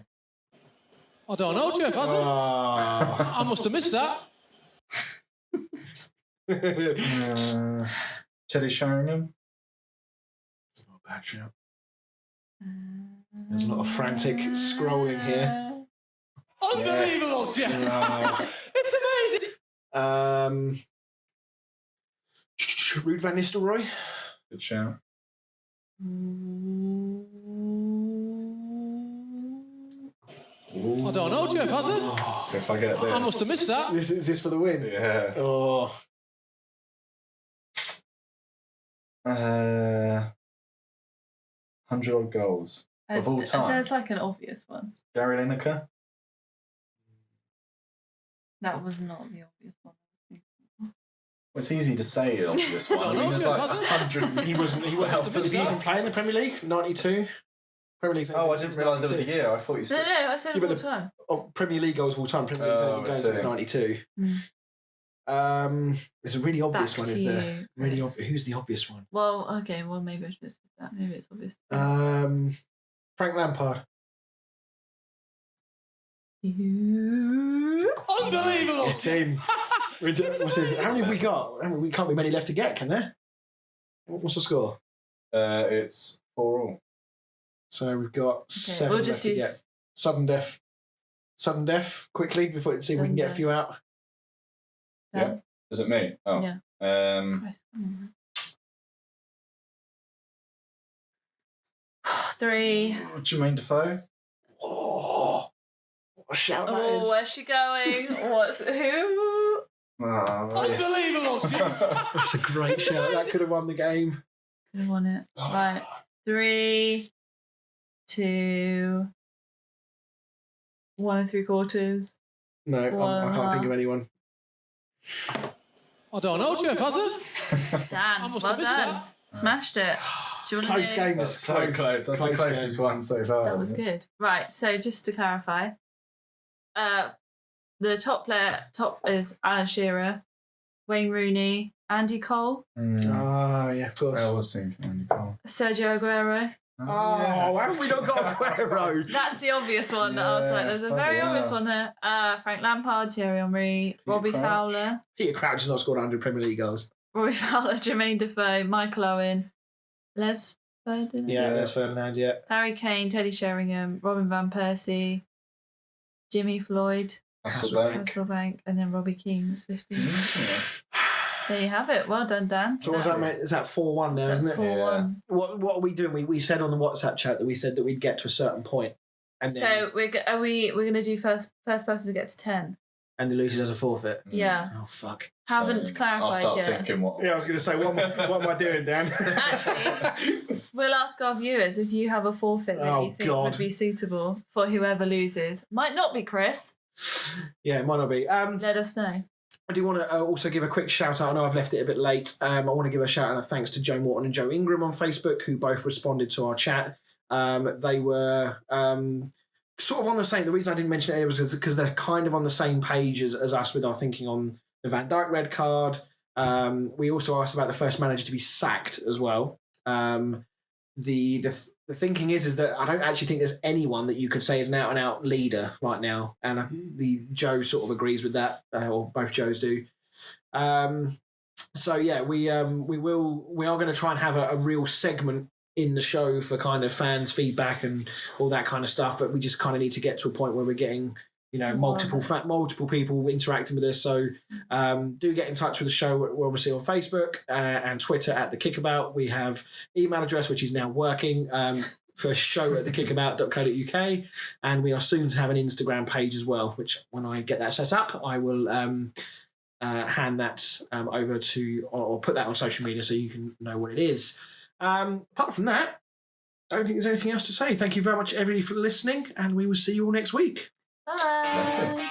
I don't know, Jeff, has it? Oh. I must have missed that. Teddy Sheringham. It's not a bad shout. There's a lot of frantic scrolling here. Unbelievable, Yes. Jeff! It's amazing! Ruud van Nistelrooy. Good shout. I don't know, Jeff, has it? So if I get this. I must have missed that. Is this for the win? Yeah. Oh. 100 odd goals. Of all time. There's like an obvious one. Gary Lineker. That was not the obvious one. Well, it's easy to say the obvious one. I mean, there's like 100. He wasn't. Did he even play in the Premier League? 92. Premier League. Oh, I didn't realise there was a year. I thought you No, said. I said Yeah, all but the time. Oh, Premier League goals of all time. Premier League's only been going since I see. 92. There's a really obvious Back one, to is there? you, Really Chris. obvious. Who's the obvious one? Well, okay, well, maybe I should have said that. Maybe it's obvious. Frank Lampard. Unbelievable! Get in. How many have we got? We can't be many left to get, can there? What's the score? It's 4-4. So we've got 7 we'll left just to use get. Sudden death. Quickly, before see if we can get a few out. Yeah. Is it me? Oh. Yeah. Um, 3. Jermaine Defoe. Oh, what a shout that Oh, is. where's she going? What's who? Unbelievable. That's a great shout. That could have won the game. Could have won it. Right. 3, 2, 1 3/4. No, I can't think of anyone. I don't know, Jeff, has it? Dan, must well have missed done. that. Smashed it. Do you want Close to game. That's so close. That's the closest one so far. That was good. Right, so just to clarify, the top is Alan Shearer, Wayne Rooney, Andy Cole, Ah, yeah, of course. I was thinking Andy Cole. Sergio Aguero. How have we not got Aguero? That's the obvious one that I was like, there's a very obvious one there. Frank Lampard, Thierry Henry, Robbie Crouch. Fowler. Peter Crouch has not scored 100 Premier League goals. Robbie Fowler, Jermaine Defoe, Michael Owen, Les Ferdinand, Les Ferdinand, yeah. Harry Kane, Teddy Sheringham, Robin Van Persie, Jimmy Floyd, Hasselbank, and then Robbie Keane was 15. There you have it. Well done, Dan. So what was that, mate? Is that 4-1 now, isn't it? 4-1. What are we doing? We said on the WhatsApp chat that we said that we'd get to a certain point, and then, So we're going to do first person to get to 10. and the loser does a forfeit. Yeah. Oh fuck! Haven't I'll clarified start yet. thinking what. Yeah, I was going to say, what am I doing, Dan? Actually, we'll ask our viewers if you have a forfeit that you think would be suitable for whoever loses. Might not be Chris. Yeah, it might not be. Let us know. I do want to also give a quick shout out. I know I've left it a bit late. I want to give a shout out and a thanks to Joe Morton and Joe Ingram on Facebook, who both responded to our chat. They were sort of on the same. The reason I didn't mention it earlier was because they're kind of on the same page as us with our thinking on the Van Dijk red card. We also asked about the first manager to be sacked as well. The thinking is that I don't actually think there's anyone that you could say is an out-and-out leader right now, and the Joe sort of agrees with that, or both Joes do. So yeah, we are going to try and have a real segment in the show for kind of fans' feedback and all that kind of stuff, but we just kind of need to get to a point where we're getting multiple people interacting with us. So do get in touch with the show. We're obviously on Facebook and Twitter at The Kickabout. We have email address, which is now working, for show@thekickabout.co.uk. And we are soon to have an Instagram page as well, which when I get that set up, I will hand that over to, or put that on social media so you can know what it is. Apart from that, I don't think there's anything else to say. Thank you very much, everybody, for listening, and we will see you all next week. Bye.